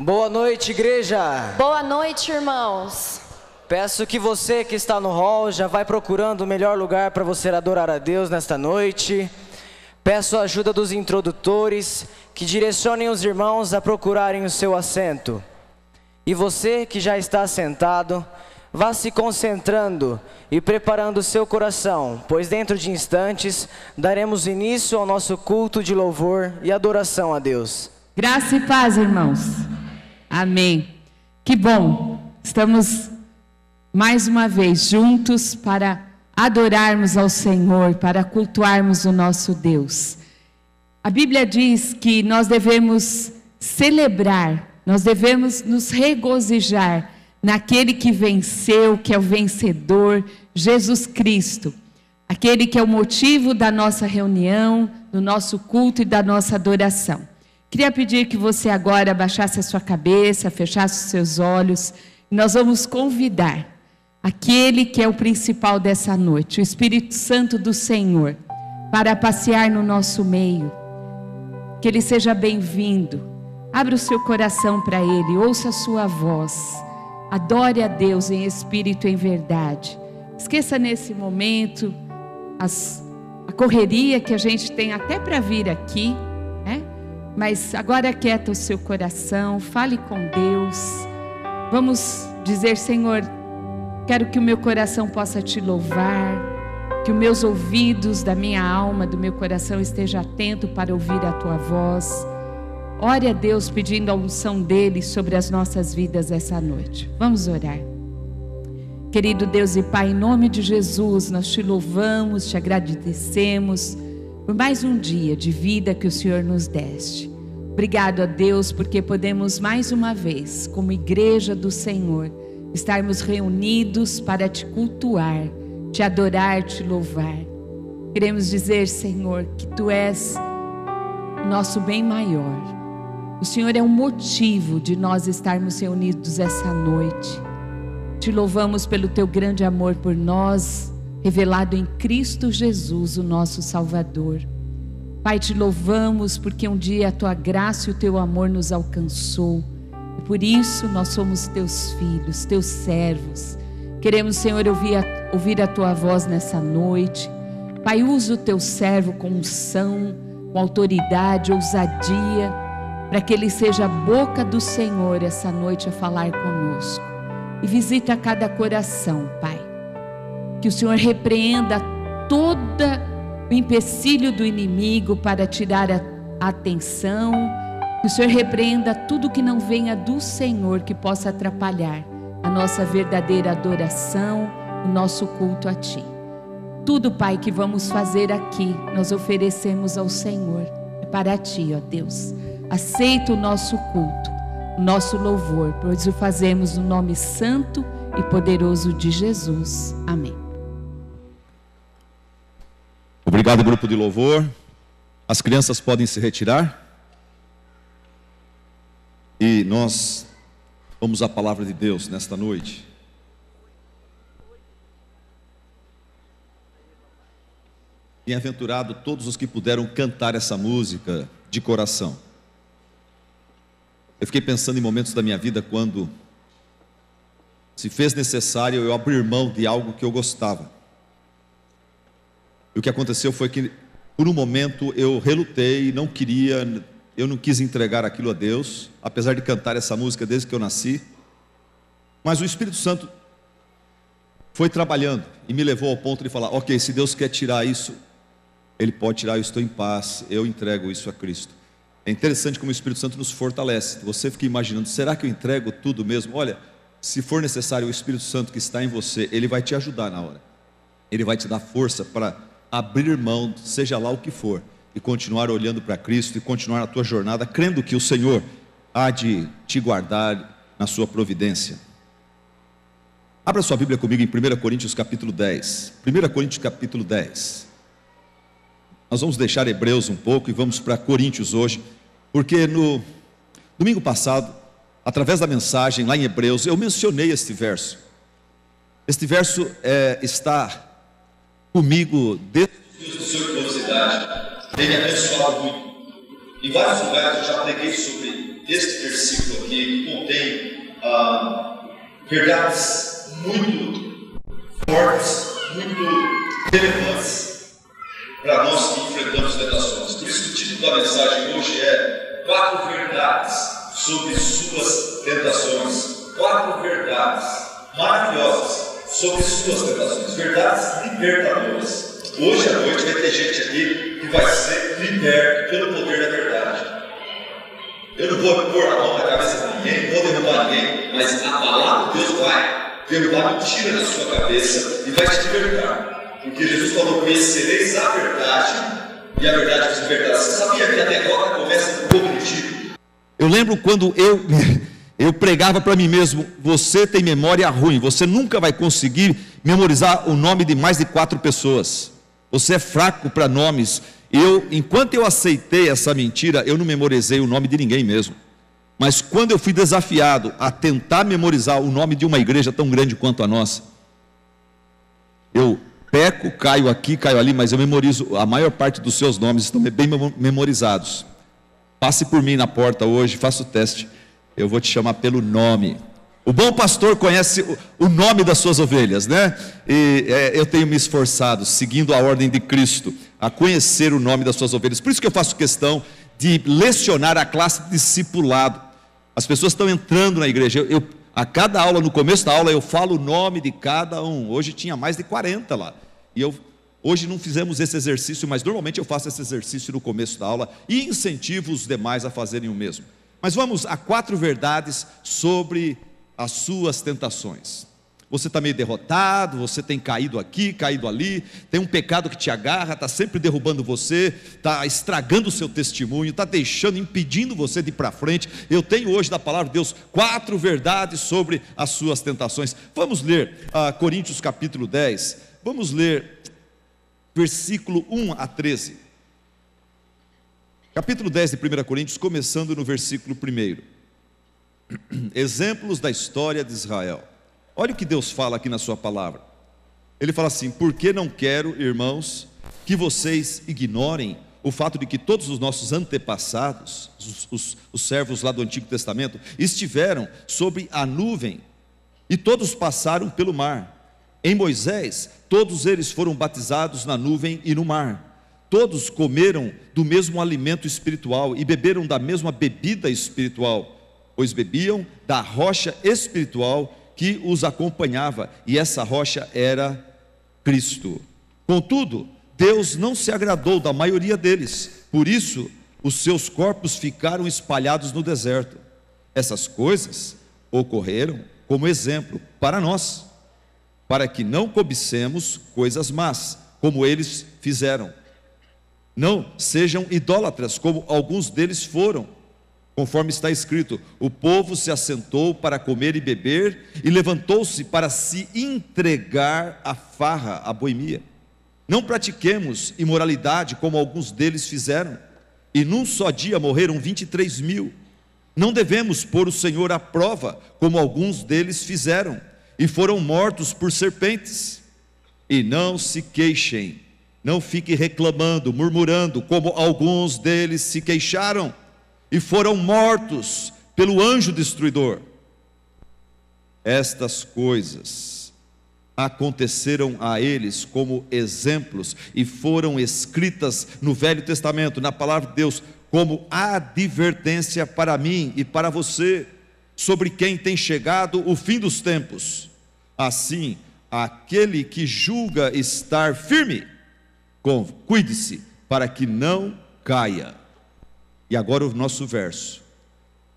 Boa noite, igreja. Boa noite, irmãos. Peço que você que está no hall já vai procurando o melhor lugar para você adorar a Deus nesta noite. Peço a ajuda dos introdutores que direcionem os irmãos a procurarem o seu assento. E você que já está sentado, vá se concentrando e preparando o seu coração, pois dentro de instantes daremos início ao nosso culto de louvor e adoração a Deus. Graça e paz, irmãos. Amém. Que bom, estamos mais uma vez juntos para adorarmos ao Senhor, para cultuarmos o nosso Deus. A Bíblia diz que nós devemos celebrar, nós devemos nos regozijar naquele que venceu, que é o vencedor, Jesus Cristo. Aquele que é o motivo da nossa reunião, do nosso culto e da nossa adoração. Queria pedir que você agora abaixasse a sua cabeça, fechasse os seus olhos. E nós vamos convidar aquele que é o principal dessa noite, o Espírito Santo do Senhor, para passear no nosso meio. Que Ele seja bem-vindo. Abra o seu coração para Ele, ouça a sua voz. Adore a Deus em espírito e em verdade. Esqueça nesse momento a correria que a gente tem até para vir aqui, né? Mas agora aquieta o seu coração, fale com Deus. Vamos dizer: Senhor, quero que o meu coração possa te louvar, que os meus ouvidos da minha alma, do meu coração esteja atento para ouvir a tua voz. Ore a Deus pedindo a unção dele sobre as nossas vidas essa noite. Vamos orar. Querido Deus e Pai, em nome de Jesus, nós te louvamos, te agradecemos por mais um dia de vida que o Senhor nos deste. Obrigado a Deus porque podemos mais uma vez, como igreja do Senhor, estarmos reunidos para te cultuar, te adorar, te louvar. Queremos dizer, Senhor, que Tu és o nosso bem maior. O Senhor é o motivo de nós estarmos reunidos essa noite. Te louvamos pelo Teu grande amor por nós, revelado em Cristo Jesus, o nosso Salvador. Pai, te louvamos porque um dia a Tua graça e o Teu amor nos alcançou. E por isso nós somos Teus filhos, Teus servos. Queremos, Senhor, ouvir a Tua voz nessa noite. Pai, usa o Teu servo com unção, com autoridade, ousadia, para que ele seja a boca do Senhor essa noite a falar conosco. E visita cada coração, Pai. Que o Senhor repreenda todo o empecilho do inimigo para tirar a atenção. Que o Senhor repreenda tudo que não venha do Senhor, que possa atrapalhar a nossa verdadeira adoração, o nosso culto a Ti. Tudo, Pai, que vamos fazer aqui, nós oferecemos ao Senhor. É para Ti, ó Deus. Aceita o nosso culto, o nosso louvor, pois o fazemos no nome santo e poderoso de Jesus. Amém. Obrigado, grupo de louvor. As crianças podem se retirar. E nós vamos à palavra de Deus nesta noite. Bem-aventurado todos os que puderam cantar essa música de coração. Eu fiquei pensando em momentos da minha vida quando se fez necessário eu abrir mão de algo que eu gostava. E o que aconteceu foi que, por um momento, eu relutei, eu não quis entregar aquilo a Deus, apesar de cantar essa música desde que eu nasci. Mas o Espírito Santo foi trabalhando e me levou ao ponto de falar: ok, se Deus quer tirar isso, Ele pode tirar, eu estou em paz, eu entrego isso a Cristo. É interessante como o Espírito Santo nos fortalece. Você fica imaginando: será que eu entrego tudo mesmo? Olha, se for necessário, o Espírito Santo que está em você, ele vai te ajudar na hora. Ele vai te dar força para abrir mão, seja lá o que for, e continuar olhando para Cristo e continuar a tua jornada, crendo que o Senhor há de te guardar na sua providência. Abra sua Bíblia comigo em 1 Coríntios capítulo 10. 1 Coríntios capítulo 10. Nós vamos deixar Hebreus um pouco e vamos para Coríntios hoje, porque no Domingo passado, através da mensagem lá em Hebreus, eu mencionei este verso. Este verso está comigo desde a sua curiosidade. Tem me abençoado muito. Em vários lugares eu já preguei sobre este versículo aqui, que contém verdades muito fortes, muito relevantes para nós que enfrentamos tentações. Por isso que o título da mensagem hoje é 4 verdades sobre suas tentações. 4 verdades maravilhosas sobre suas tentações, verdades libertadoras. Hoje à noite vai ter gente aqui que vai ser liberto pelo poder da verdade. Eu não vou pôr a mão na cabeça de ninguém, não vou derrubar ninguém, mas a palavra de Deus vai derrubar mentira na sua cabeça e vai te libertar. Porque Jesus falou: conhecereis a verdade e a verdade vos libertará. Você sabia que a derrota começa no cognitivo? Eu lembro quando eu pregava para mim mesmo: você tem memória ruim, você nunca vai conseguir memorizar o nome de mais de 4 pessoas. Você é fraco para nomes. Enquanto eu aceitei essa mentira, eu não memorizei o nome de ninguém mesmo. Mas quando eu fui desafiado a tentar memorizar o nome de uma igreja tão grande quanto a nossa, eu peco, caio aqui, caio ali, mas eu memorizo. A maior parte dos seus nomes estão bem memorizados. Passe por mim na porta hoje, faça o teste. Eu vou te chamar pelo nome. O bom pastor conhece o nome das suas ovelhas, né? E eu tenho me esforçado, seguindo a ordem de Cristo, a conhecer o nome das suas ovelhas. Por isso que eu faço questão de lecionar a classe de discipulado. As pessoas estão entrando na igreja. A cada aula, no começo da aula, eu falo o nome de cada um. Hoje tinha mais de 40 lá. Hoje não fizemos esse exercício, mas normalmente eu faço esse exercício no começo da aula e incentivo os demais a fazerem o mesmo. Mas vamos a 4 verdades sobre as suas tentações. Você está meio derrotado, você tem caído aqui, caído ali, tem um pecado que te agarra, está sempre derrubando você, está estragando o seu testemunho, está impedindo você de ir para frente. Eu tenho hoje da palavra de Deus 4 verdades sobre as suas tentações. Vamos ler Coríntios capítulo 10, vamos ler versículo 1 a 13. Capítulo 10 de 1 Coríntios, começando no versículo 1. Exemplos da história de Israel. Olha o que Deus fala aqui na sua palavra. Ele fala assim: porque não quero, irmãos, que vocês ignorem o fato de que todos os nossos antepassados, os servos lá do Antigo Testamento, estiveram sobre a nuvem e todos passaram pelo mar. Em Moisés, todos eles foram batizados na nuvem e no mar. Todos comeram do mesmo alimento espiritual e beberam da mesma bebida espiritual, pois bebiam da rocha espiritual que os acompanhava, e essa rocha era Cristo. Contudo, Deus não se agradou da maioria deles, por isso os seus corpos ficaram espalhados no deserto. Essas coisas ocorreram como exemplo para nós, para que não cobicemos coisas más, como eles fizeram. Não sejam idólatras, como alguns deles foram. Conforme está escrito: o povo se assentou para comer e beber, e levantou-se para se entregar à farra, à boemia. Não pratiquemos imoralidade, como alguns deles fizeram, e num só dia morreram 23.000. Não devemos pôr o Senhor à prova, como alguns deles fizeram, e foram mortos por serpentes. E não se queixem, não fiquem reclamando, murmurando, como alguns deles se queixaram e foram mortos pelo anjo destruidor. Estas coisas aconteceram a eles como exemplos e foram escritas no Velho Testamento, na palavra de Deus, como advertência para mim e para você, sobre quem tem chegado o fim dos tempos. Assim, aquele que julga estar firme, cuide-se para que não caia. E agora o nosso verso: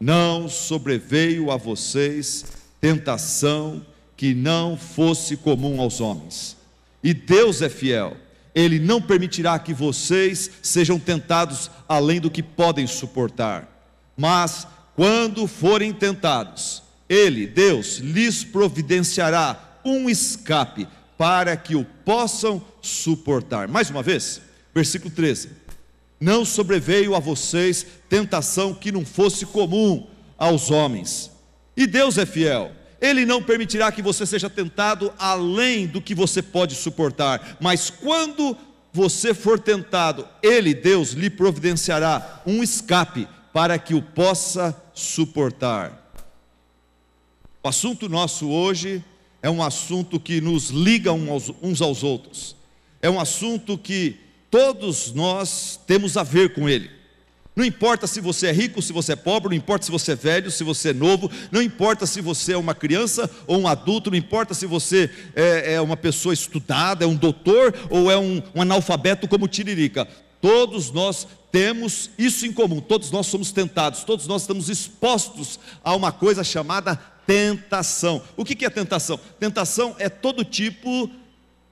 não sobreveio a vocês tentação que não fosse comum aos homens, e Deus é fiel, Ele não permitirá que vocês sejam tentados além do que podem suportar, mas quando forem tentados, Ele, Deus, lhes providenciará um escape para que o possam suportar. Mais uma vez, versículo 13: não sobreveio a vocês tentação que não fosse comum aos homens. E Deus é fiel. Ele não permitirá que você seja tentado além do que você pode suportar. Mas quando você for tentado, Ele, Deus, lhe providenciará um escape para que o possa suportar. O assunto nosso hoje é um assunto que nos liga uns aos outros. É um assunto que todos nós temos a ver com ele. Não importa se você é rico, se você é pobre, não importa se você é velho, se você é novo, não importa se você é uma criança ou um adulto, não importa se você é uma pessoa estudada, é um doutor ou é um analfabeto como Tiririca. Todos nós temos isso em comum, todos nós somos tentados, todos nós estamos expostos a uma coisa chamada tentação. O que é tentação? Tentação é todo tipo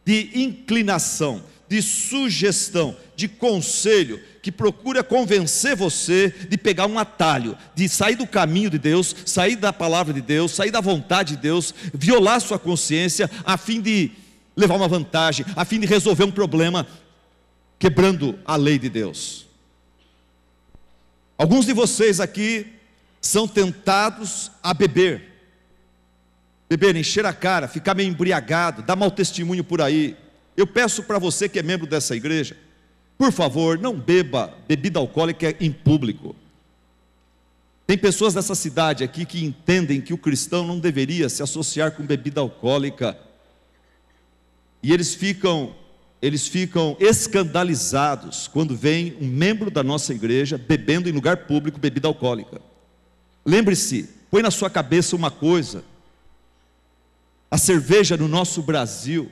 de inclinação, de sugestão, de conselho, que procura convencer você de pegar um atalho, de sair do caminho de Deus, sair da palavra de Deus, sair da vontade de Deus, violar sua consciência, a fim de levar uma vantagem, a fim de resolver um problema, quebrando a lei de Deus. Alguns de vocês aqui são tentados a beber, encher a cara, ficar meio embriagado, dar mau testemunho por aí. Eu peço para você que é membro dessa igreja, por favor, não beba bebida alcoólica em público. Tem pessoas dessa cidade aqui que entendem que o cristão não deveria se associar com bebida alcoólica, e eles ficam escandalizados quando vem um membro da nossa igreja bebendo em lugar público bebida alcoólica. Lembre-se, põe na sua cabeça uma coisa: a cerveja no nosso Brasil,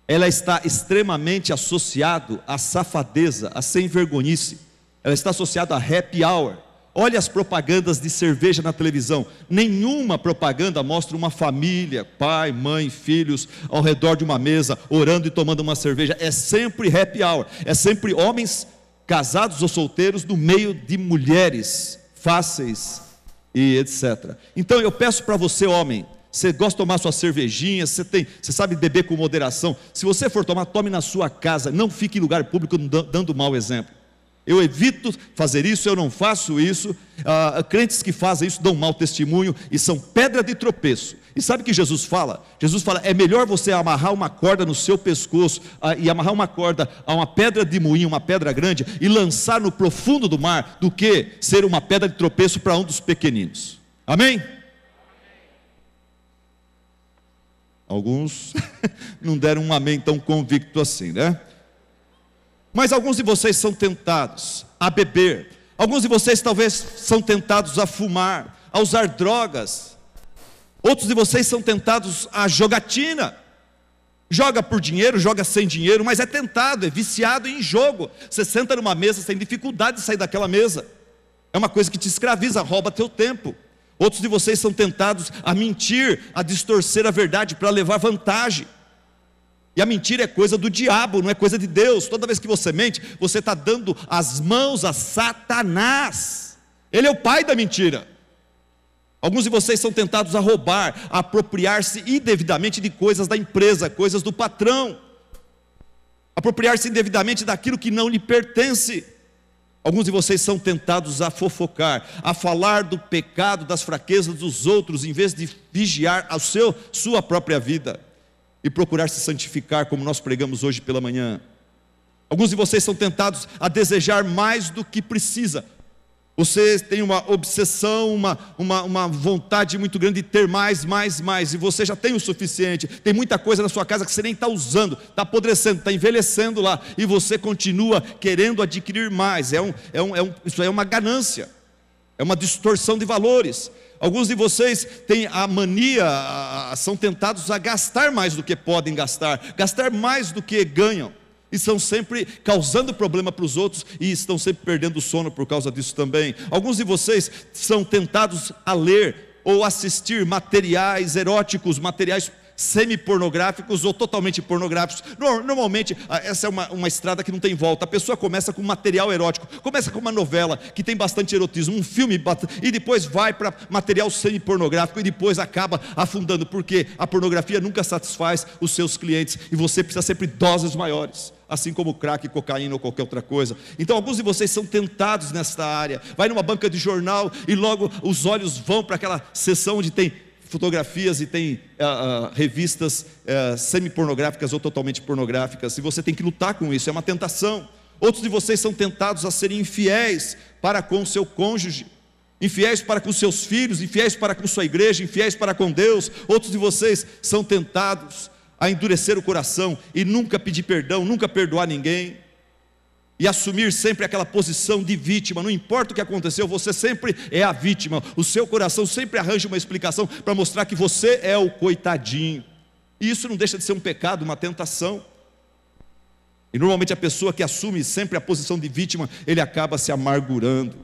ela está extremamente associada à safadeza, à sem-vergonhice. Ela está associada a happy hour. Olha as propagandas de cerveja na televisão. Nenhuma propaganda mostra uma família, pai, mãe, filhos, ao redor de uma mesa, orando e tomando uma cerveja. É sempre happy hour. É sempre homens casados ou solteiros no meio de mulheres fáceis e etc. Então eu peço para você, homem, você gosta de tomar sua cervejinha, você sabe beber com moderação. Se você for tomar, tome na sua casa. Não fique em lugar público dando mau exemplo. Eu evito fazer isso, eu não faço isso. Crentes que fazem isso dão mau testemunho e são pedra de tropeço. E sabe o que Jesus fala? Jesus fala, é melhor você amarrar uma corda no seu pescoço e amarrar uma corda a uma pedra de moinho, uma pedra grande, e lançar no profundo do mar, do que ser uma pedra de tropeço para um dos pequeninos. Amém? Alguns não deram um amém tão convicto assim, né? Mas alguns de vocês são tentados a beber. Alguns de vocês talvez são tentados a fumar, a usar drogas. Outros de vocês são tentados a jogatina. Joga por dinheiro, joga sem dinheiro, mas é tentado, é viciado em jogo. Você senta numa mesa, você tem dificuldade de sair daquela mesa. É uma coisa que te escraviza, rouba teu tempo. Outros de vocês são tentados a mentir, a distorcer a verdade para levar vantagem. E a mentira é coisa do diabo, não é coisa de Deus. Toda vez que você mente, você está dando as mãos a Satanás. Ele é o pai da mentira. Alguns de vocês são tentados a roubar, a apropriar-se indevidamente de coisas da empresa, coisas do patrão. Apropriar-se indevidamente daquilo que não lhe pertence. Alguns de vocês são tentados a fofocar, a falar do pecado, das fraquezas dos outros, em vez de vigiar a sua própria vida e procurar se santificar, como nós pregamos hoje pela manhã. Alguns de vocês são tentados a desejar mais do que precisa. Você tem uma obsessão, uma vontade muito grande de ter mais, e você já tem o suficiente. Tem muita coisa na sua casa que você nem está usando, está apodrecendo, está envelhecendo lá, e você continua querendo adquirir mais. Isso é uma ganância, é uma distorção de valores. Alguns de vocês têm a mania, são tentados a gastar mais do que podem gastar mais do que ganham. E estão sempre causando problema para os outros e estão sempre perdendo o sono por causa disso também. Alguns de vocês são tentados a ler ou assistir materiais eróticos, materiais semi-pornográficos ou totalmente pornográficos. Normalmente, essa é uma estrada que não tem volta. A pessoa começa com material erótico, começa com uma novela que tem bastante erotismo, um filme, e depois vai para material semi-pornográfico e depois acaba afundando, porque a pornografia nunca satisfaz os seus clientes e você precisa sempre de doses maiores. assim como crack, cocaína ou qualquer outra coisa. Então alguns de vocês são tentados nesta área. Vai numa banca de jornal e logo os olhos vão para aquela seção onde tem fotografias e tem revistas semi-pornográficas ou totalmente pornográficas, e você tem que lutar com isso, é uma tentação. Outros de vocês são tentados a serem infiéis para com o seu cônjuge, infiéis para com seus filhos, infiéis para com sua igreja, infiéis para com Deus. Outros de vocês são tentados a endurecer o coração e nunca pedir perdão, nunca perdoar ninguém, e assumir sempre aquela posição de vítima. Não importa o que aconteceu, você sempre é a vítima. O seu coração sempre arranja uma explicação para mostrar que você é o coitadinho. E isso não deixa de ser um pecado, uma tentação. E normalmente a pessoa que assume sempre a posição de vítima, ele acaba se amargurando.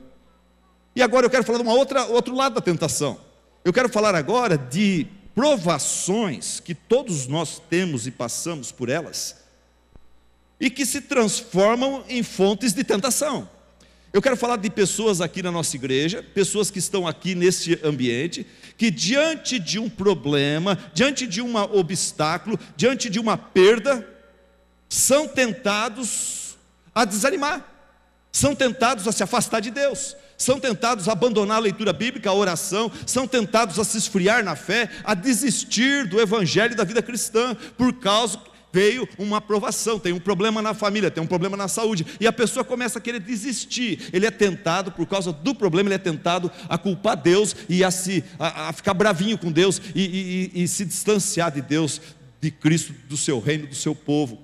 E agora eu quero falar de outro lado da tentação. Eu quero falar agora de provações que todos nós temos e passamos por elas, e que se transformam em fontes de tentação. Eu quero falar de pessoas aqui na nossa igreja, pessoas que estão aqui nesse ambiente, que diante de um problema, diante de um obstáculo, diante de uma perda, são tentados a desanimar, são tentados a se afastar de Deus, são tentados a abandonar a leitura bíblica, a oração, são tentados a se esfriar na fé, a desistir do evangelho e da vida cristã, por causa que veio uma provação, tem um problema na família, tem um problema na saúde, e a pessoa começa a querer desistir. Ele é tentado, por causa do problema, ele é tentado a culpar Deus e a ficar bravinho com Deus e se distanciar de Deus, de Cristo, do seu reino, do seu povo.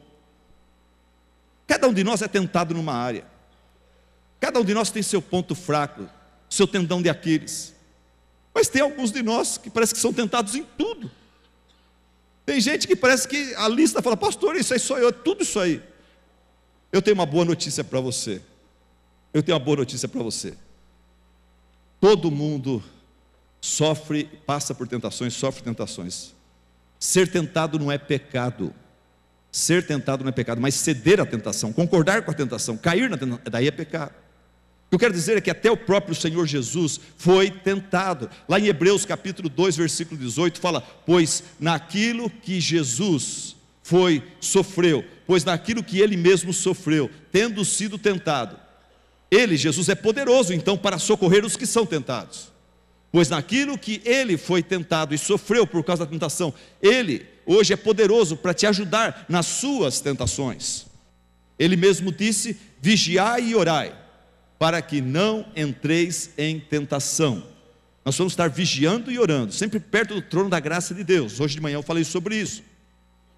Cada um de nós é tentado numa área, cada um de nós tem seu ponto fraco, seu tendão de Aquiles, mas tem alguns de nós que parece que são tentados em tudo. Tem gente que parece que a lista fala: pastor, isso aí sou eu, é tudo isso aí. Eu tenho uma boa notícia para você. Todo mundo passa por tentações, sofre tentações. Ser tentado não é pecado. Ser tentado não é pecado, mas ceder à tentação, concordar com a tentação, cair na tentação, daí é pecado. O que eu quero dizer é que até o próprio Senhor Jesus foi tentado. Lá em Hebreus capítulo 2, versículo 18, fala: pois naquilo que Jesus sofreu, pois naquilo que Ele mesmo sofreu, tendo sido tentado, Ele, Jesus, é poderoso então para socorrer os que são tentados. Pois naquilo que Ele foi tentado e sofreu por causa da tentação, Ele hoje é poderoso para te ajudar nas suas tentações. Ele mesmo disse: vigiai e orai, para que não entreis em tentação. Nós vamos estar vigiando e orando, sempre perto do trono da graça de Deus. Hoje de manhã eu falei sobre isso.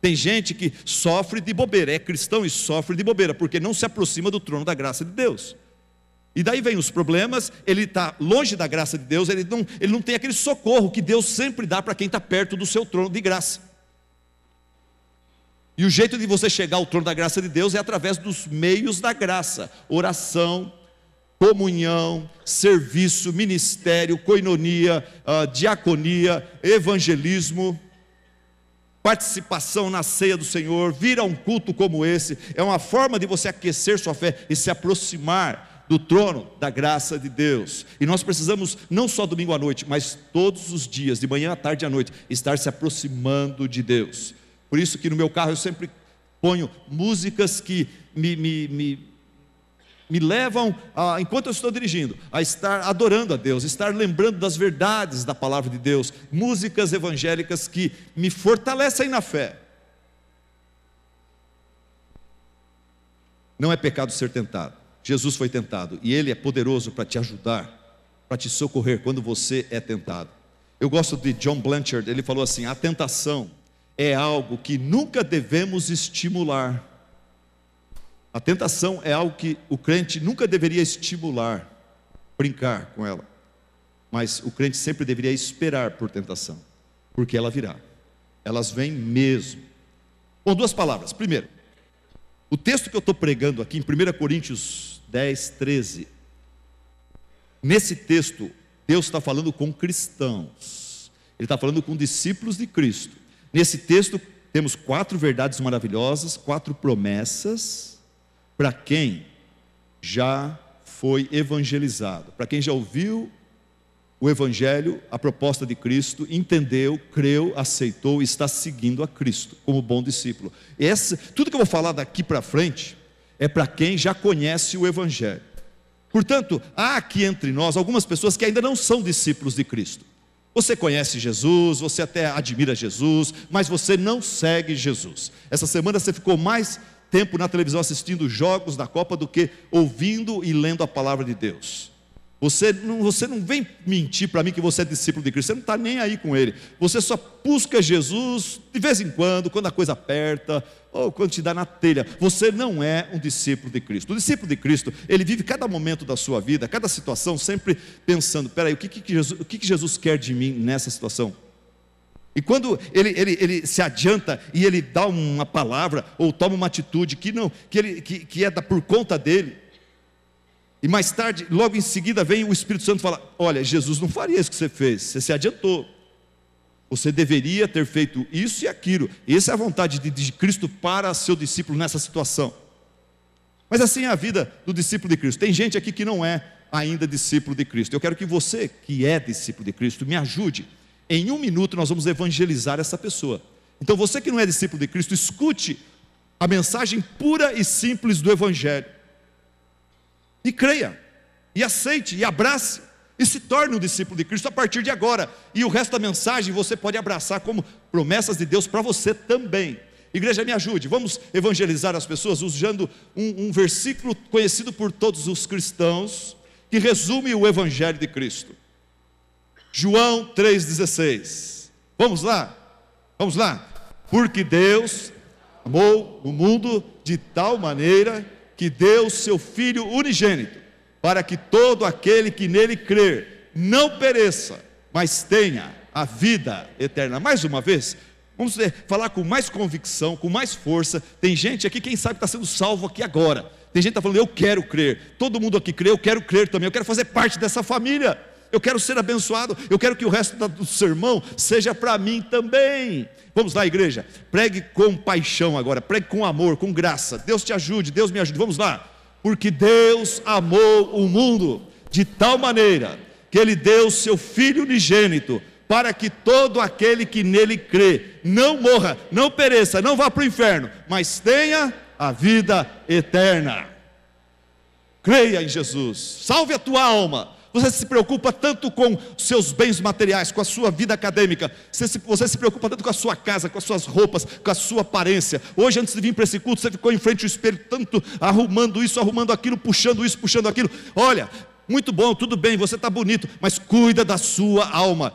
Tem gente que sofre de bobeira, é cristão e sofre de bobeira, porque não se aproxima do trono da graça de Deus. E daí vem os problemas, ele está longe da graça de Deus, ele não tem aquele socorro que Deus sempre dá para quem está perto do seu trono de graça. E o jeito de você chegar ao trono da graça de Deus é através dos meios da graça: oração, comunhão, serviço, ministério, coinonia, diaconia, evangelismo, participação na ceia do Senhor, vir a um culto como esse. É uma forma de você aquecer sua fé e se aproximar do trono da graça de Deus. E nós precisamos, não só domingo à noite, mas todos os dias, de manhã à tarde e à noite, estar se aproximando de Deus. Por isso que no meu carro eu sempre ponho músicas que me levam, enquanto eu estou dirigindo, a estar adorando a Deus, estar lembrando das verdades da palavra de Deus, músicas evangélicas que me fortalecem na fé. Não é pecado ser tentado. Jesus foi tentado e Ele é poderoso para te ajudar, para te socorrer quando você é tentado. Eu gosto de John Blanchard, ele falou assim: a tentação é algo que nunca devemos estimular. A tentação é algo que o crente nunca deveria estimular, brincar com ela. Mas o crente sempre deveria esperar por tentação, porque ela virá. Elas vêm mesmo. Bom, duas palavras. Primeiro, o texto que eu estou pregando aqui em 1 Coríntios 10, 13. Nesse texto, Deus está falando com cristãos. Ele está falando com discípulos de Cristo. Nesse texto, temos 4 verdades maravilhosas, 4 promessas, para quem já foi evangelizado, para quem já ouviu o Evangelho, a proposta de Cristo, entendeu, creu, aceitou e está seguindo a Cristo como bom discípulo. Tudo que eu vou falar daqui para frente é para quem já conhece o Evangelho. Portanto, há aqui entre nós algumas pessoas que ainda não são discípulos de Cristo. Você conhece Jesus, você até admira Jesus, mas você não segue Jesus. Essa semana você ficou mais tempo na televisão assistindo jogos da Copa do que ouvindo e lendo a palavra de Deus. Você não vem mentir para mim que você é discípulo de Cristo, você não está nem aí com Ele. Você só busca Jesus de vez em quando a coisa aperta, ou quando te dá na telha. Você não é um discípulo de Cristo. O discípulo de Cristo, ele vive cada momento da sua vida, cada situação, sempre pensando, peraí, o que Jesus quer de mim nessa situação? E quando ele se adianta e ele dá uma palavra, ou toma uma atitude que é por conta dele, e mais tarde, logo em seguida, vem o Espírito Santo e fala, olha, Jesus não faria isso que você fez, você se adiantou. Você deveria ter feito isso e aquilo. Essa é a vontade de Cristo para seu discípulo nessa situação. Mas assim é a vida do discípulo de Cristo. Tem gente aqui que não é ainda discípulo de Cristo. Eu quero que você, que é discípulo de Cristo, me ajude. Em 1 minuto nós vamos evangelizar essa pessoa. Então você que não é discípulo de Cristo, escute a mensagem pura e simples do Evangelho. E creia, e aceite, e abrace, e se torne um discípulo de Cristo a partir de agora. E o resto da mensagem você pode abraçar como promessas de Deus para você também. Igreja, me ajude, vamos evangelizar as pessoas usando um versículo conhecido por todos os cristãos, que resume o Evangelho de Cristo. João 3,16. Vamos lá? Vamos lá. Porque Deus amou o mundo de tal maneira que deu seu Filho unigênito, para que todo aquele que nele crer não pereça, mas tenha a vida eterna. Mais uma vez, vamos falar com mais convicção, com mais força. Tem gente aqui, quem sabe está sendo salvo aqui agora. Tem gente que está falando, eu quero crer. Todo mundo aqui crê, eu quero crer também. Eu quero fazer parte dessa família. Eu quero ser abençoado. Eu quero que o resto do sermão seja para mim também. Vamos lá, igreja, pregue com paixão agora, pregue com amor, com graça. Deus te ajude, Deus me ajude. Vamos lá. Porque Deus amou o mundo de tal maneira que Ele deu seu Filho unigênito, para que todo aquele que nele crê não morra, não pereça, não vá para o inferno, mas tenha a vida eterna. Creia em Jesus, salve a tua alma. Você se preocupa tanto com seus bens materiais, com a sua vida acadêmica, você se preocupa tanto com a sua casa, com as suas roupas, com a sua aparência. Hoje, antes de vir para esse culto, você ficou em frente ao espelho, tanto arrumando isso, arrumando aquilo, puxando isso, puxando aquilo. Olha, muito bom, tudo bem, você está bonito, mas cuida da sua alma.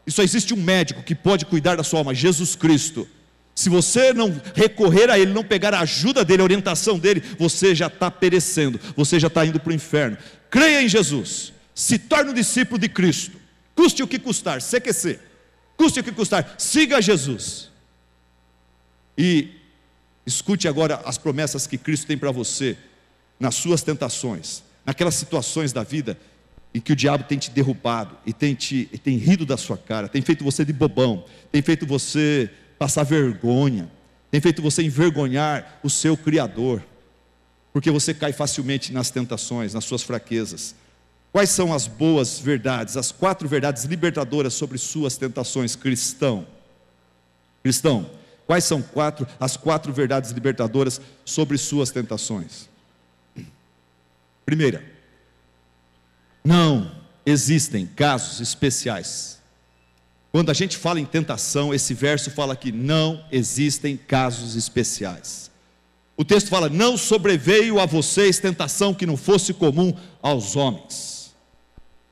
E só existe um médico que pode cuidar da sua alma, Jesus Cristo. Se você não recorrer a Ele, não pegar a ajuda dEle, a orientação dEle, você já está perecendo, você já está indo para o inferno. Creia em Jesus. Se torne um discípulo de Cristo, custe o que custar, CQC, custe o que custar, siga Jesus. E escute agora as promessas que Cristo tem para você, nas suas tentações, naquelas situações da vida em que o diabo tem te derrubado, e tem rido da sua cara, tem feito você de bobão, tem feito você passar vergonha, tem feito você envergonhar o seu Criador, porque você cai facilmente nas tentações, nas suas fraquezas. Quais são as boas verdades, as 4 verdades libertadoras sobre suas tentações, cristão? Cristão, quais são as 4 verdades libertadoras sobre suas tentações? Primeira, não existem casos especiais. Quando a gente fala em tentação, esse verso fala que não existem casos especiais. O texto fala, não sobreveio a vocês tentação que não fosse comum aos homens.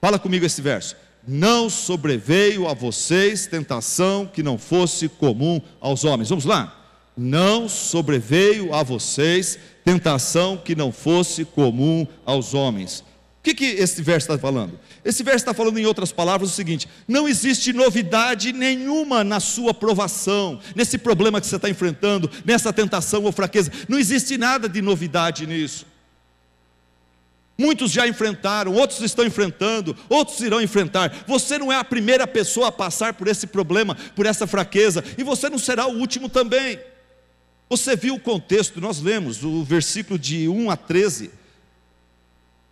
Fala comigo esse verso. Não sobreveio a vocês tentação que não fosse comum aos homens. Vamos lá. Não sobreveio a vocês tentação que não fosse comum aos homens. O que esse verso está falando? Esse verso está falando, em outras palavras, o seguinte: não existe novidade nenhuma na sua provação, nesse problema que você está enfrentando, nessa tentação ou fraqueza. Não existe nada de novidade nisso. Muitos já enfrentaram, outros estão enfrentando, outros irão enfrentar. Você não é a primeira pessoa a passar por esse problema, por essa fraqueza, e você não será o último também. Você viu o contexto, nós lemos o versículo de 1 a 13.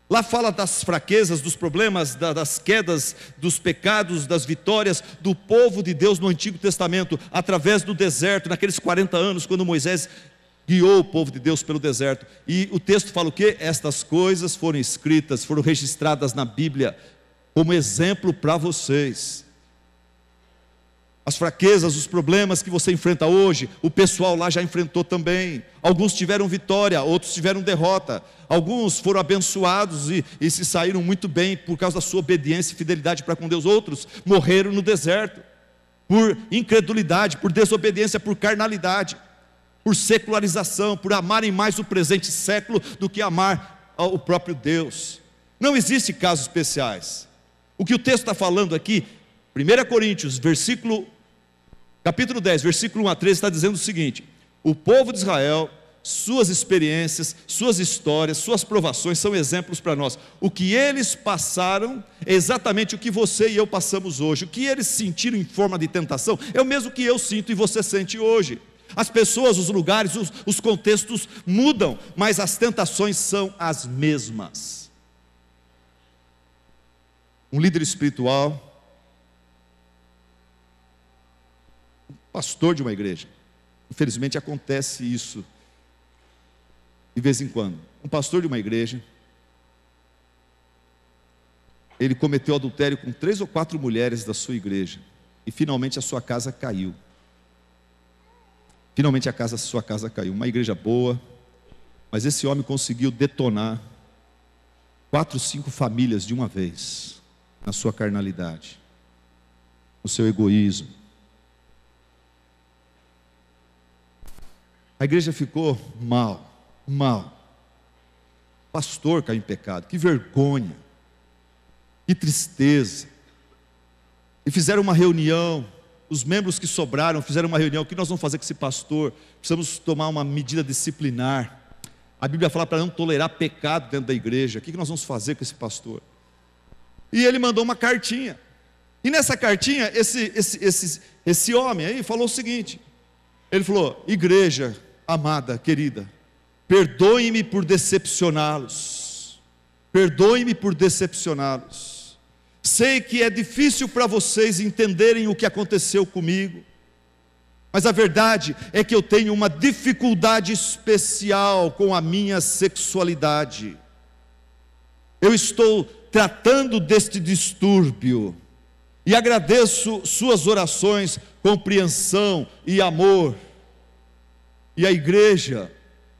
Lá fala das fraquezas, dos problemas, das quedas, dos pecados, das vitórias do povo de Deus no Antigo Testamento, através do deserto, naqueles 40 anos, quando Moisés guiou o povo de Deus pelo deserto. E o texto fala o quê? Estas coisas foram escritas, foram registradas na Bíblia, como exemplo para vocês. As fraquezas, os problemas que você enfrenta hoje, o pessoal lá já enfrentou também. Alguns tiveram vitória, outros tiveram derrota. Alguns foram abençoados e se saíram muito bem por causa da sua obediência e fidelidade para com Deus. Outros morreram no deserto por incredulidade, por desobediência, por carnalidade, por secularização, por amarem mais o presente século do que amar o próprio Deus. Não existe casos especiais. O que o texto está falando aqui, 1 Coríntios, capítulo 10, versículo 1 a 13, está dizendo o seguinte: o povo de Israel, suas experiências, suas histórias, suas provações são exemplos para nós. O que eles passaram é exatamente o que você e eu passamos hoje. O que eles sentiram em forma de tentação é o mesmo que eu sinto e você sente hoje. As pessoas, os lugares, os contextos mudam, mas as tentações são as mesmas. Um líder espiritual, pastor de uma igreja, infelizmente acontece isso de vez em quando. Um pastor de uma igreja, ele cometeu adultério com 3 ou 4 mulheres da sua igreja, e finalmente a sua casa caiu. Finalmente a sua casa caiu. Uma igreja boa, mas esse homem conseguiu detonar 4, 5 famílias de uma vez, na sua carnalidade, no seu egoísmo. A igreja ficou mal. Pastor caiu em pecado, que vergonha, que tristeza. E fizeram uma reunião, os membros que sobraram fizeram uma reunião: o que nós vamos fazer com esse pastor? Precisamos tomar uma medida disciplinar. A Bíblia fala para não tolerar pecado dentro da igreja. O que nós vamos fazer com esse pastor? E ele mandou uma cartinha, e nessa cartinha, esse homem aí falou o seguinte, ele falou: igreja amada, querida, perdoe-me por decepcioná-los, sei que é difícil para vocês entenderem o que aconteceu comigo, mas a verdade é que eu tenho uma dificuldade especial com a minha sexualidade. Eu estou tratando deste distúrbio e agradeço suas orações, compreensão e amor. E a igreja,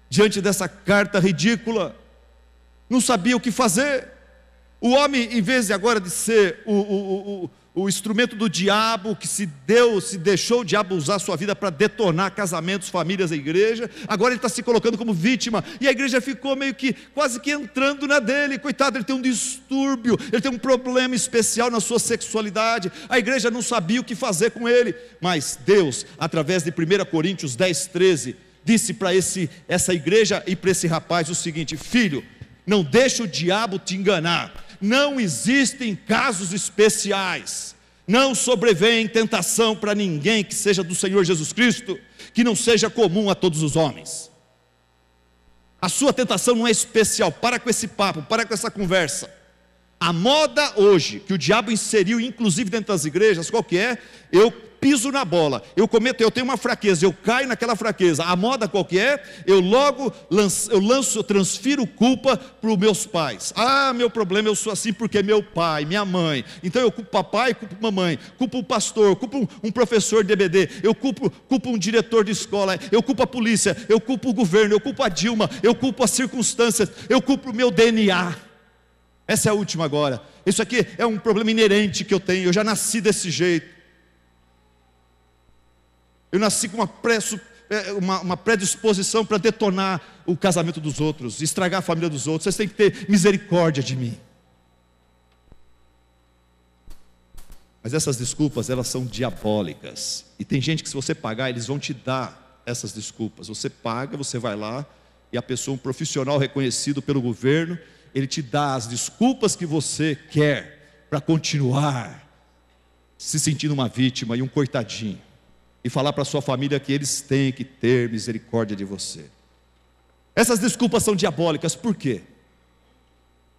diante dessa carta ridícula, não sabia o que fazer. O homem, em vez de agora de ser o instrumento do diabo, que se deixou o diabo usar a sua vida para detonar casamentos, famílias, a igreja, agora ele está se colocando como vítima, e a igreja ficou meio que, quase que entrando na dele. Coitado, ele tem um distúrbio, ele tem um problema especial na sua sexualidade. A igreja não sabia o que fazer com ele, mas Deus, através de 1 Coríntios 10, 13, disse para essa igreja e para esse rapaz o seguinte: filho, não deixa o diabo te enganar. Não existem casos especiais, não sobrevém tentação para ninguém que seja do Senhor Jesus Cristo, que não seja comum a todos os homens. A sua tentação não é especial. Para com esse papo, para com essa conversa. A moda hoje, que o diabo inseriu inclusive dentro das igrejas, qual que é? Eu piso na bola, eu tenho uma fraqueza, eu caio naquela fraqueza. A moda qual que é? Eu transfiro culpa para os meus pais. Meu problema, eu sou assim porque meu pai, minha mãe. Então eu culpo papai, culpo mamãe, culpo o pastor, culpo um professor de EBD, eu culpo um diretor de escola, eu culpo a polícia, eu culpo o governo, eu culpo a Dilma, eu culpo as circunstâncias, eu culpo o meu DNA. Essa é a última agora. Isso aqui é um problema inerente que eu tenho, eu já nasci desse jeito. Eu nasci com uma predisposição para detonar o casamento dos outros, estragar a família dos outros. Vocês têm que ter misericórdia de mim. Mas essas desculpas, elas são diabólicas. E tem gente que, se você pagar, eles vão te dar essas desculpas. Você paga, você vai lá, e a pessoa, um profissional reconhecido pelo governo, ele te dá as desculpas que você quer para continuar se sentindo uma vítima e um coitadinho. E falar para a sua família que eles têm que ter misericórdia de você. Essas desculpas são diabólicas. Por quê?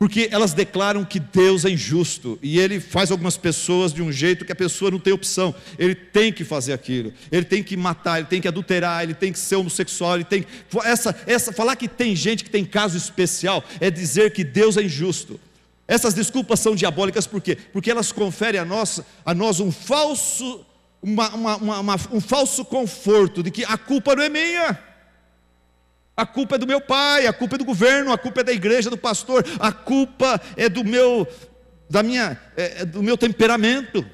Porque elas declaram que Deus é injusto, e Ele faz algumas pessoas de um jeito que a pessoa não tem opção. Ele tem que fazer aquilo, ele tem que matar, ele tem que adulterar, ele tem que ser homossexual, ele tem falar que tem gente que tem caso especial é dizer que Deus é injusto. Essas desculpas são diabólicas, por quê? Porque elas conferem a nós um falso conforto de que a culpa não é minha. A culpa é do meu pai, a culpa é do governo, a culpa é da igreja, do pastor, a culpa é do meu temperamento.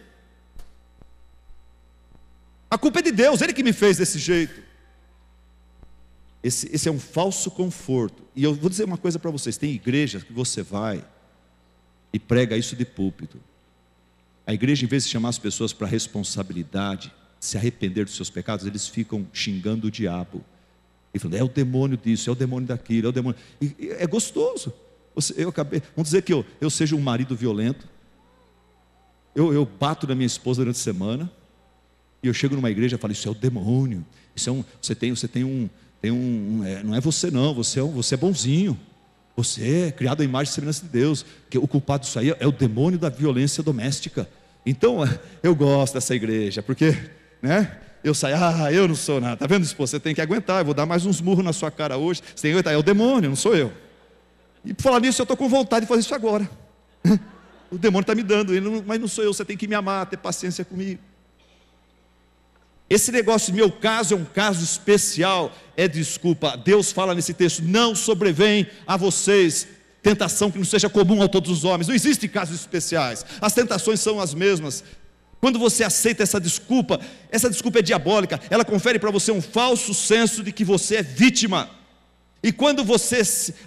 A culpa é de Deus, Ele que me fez desse jeito. Esse é um falso conforto. E eu vou dizer uma coisa para vocês: tem igrejas que você vai e prega isso de púlpito. A igreja, em vez de chamar as pessoas para responsabilidade, se arrepender dos seus pecados, eles ficam xingando o diabo. E falando, é o demônio disso, é o demônio daquilo, é o demônio. E é gostoso. Vamos dizer que eu seja um marido violento. Eu bato na minha esposa durante a semana. E eu chego numa igreja e falo, isso é o demônio. Não é você não, você é bonzinho. Você é criado à imagem e semelhança de Deus. Que o culpado disso aí é o demônio da violência doméstica. Então, eu gosto dessa igreja, porque, né? Eu saio, eu não sou nada. Está vendo, esposa? Você tem que aguentar. Eu vou dar mais uns murros na sua cara hoje. Você tem que aguentar. É o demônio, não sou eu. E por falar nisso, eu estou com vontade de fazer isso agora. O demônio está me dando, mas não sou eu. Você tem que me amar, ter paciência comigo. Esse negócio, meu caso é um caso especial, é desculpa. Deus fala nesse texto, não sobrevém a vocês tentação que não seja comum a todos os homens. Não existem casos especiais. As tentações são as mesmas. Quando você aceita essa desculpa é diabólica. Ela confere para você um falso senso de que você é vítima. E quando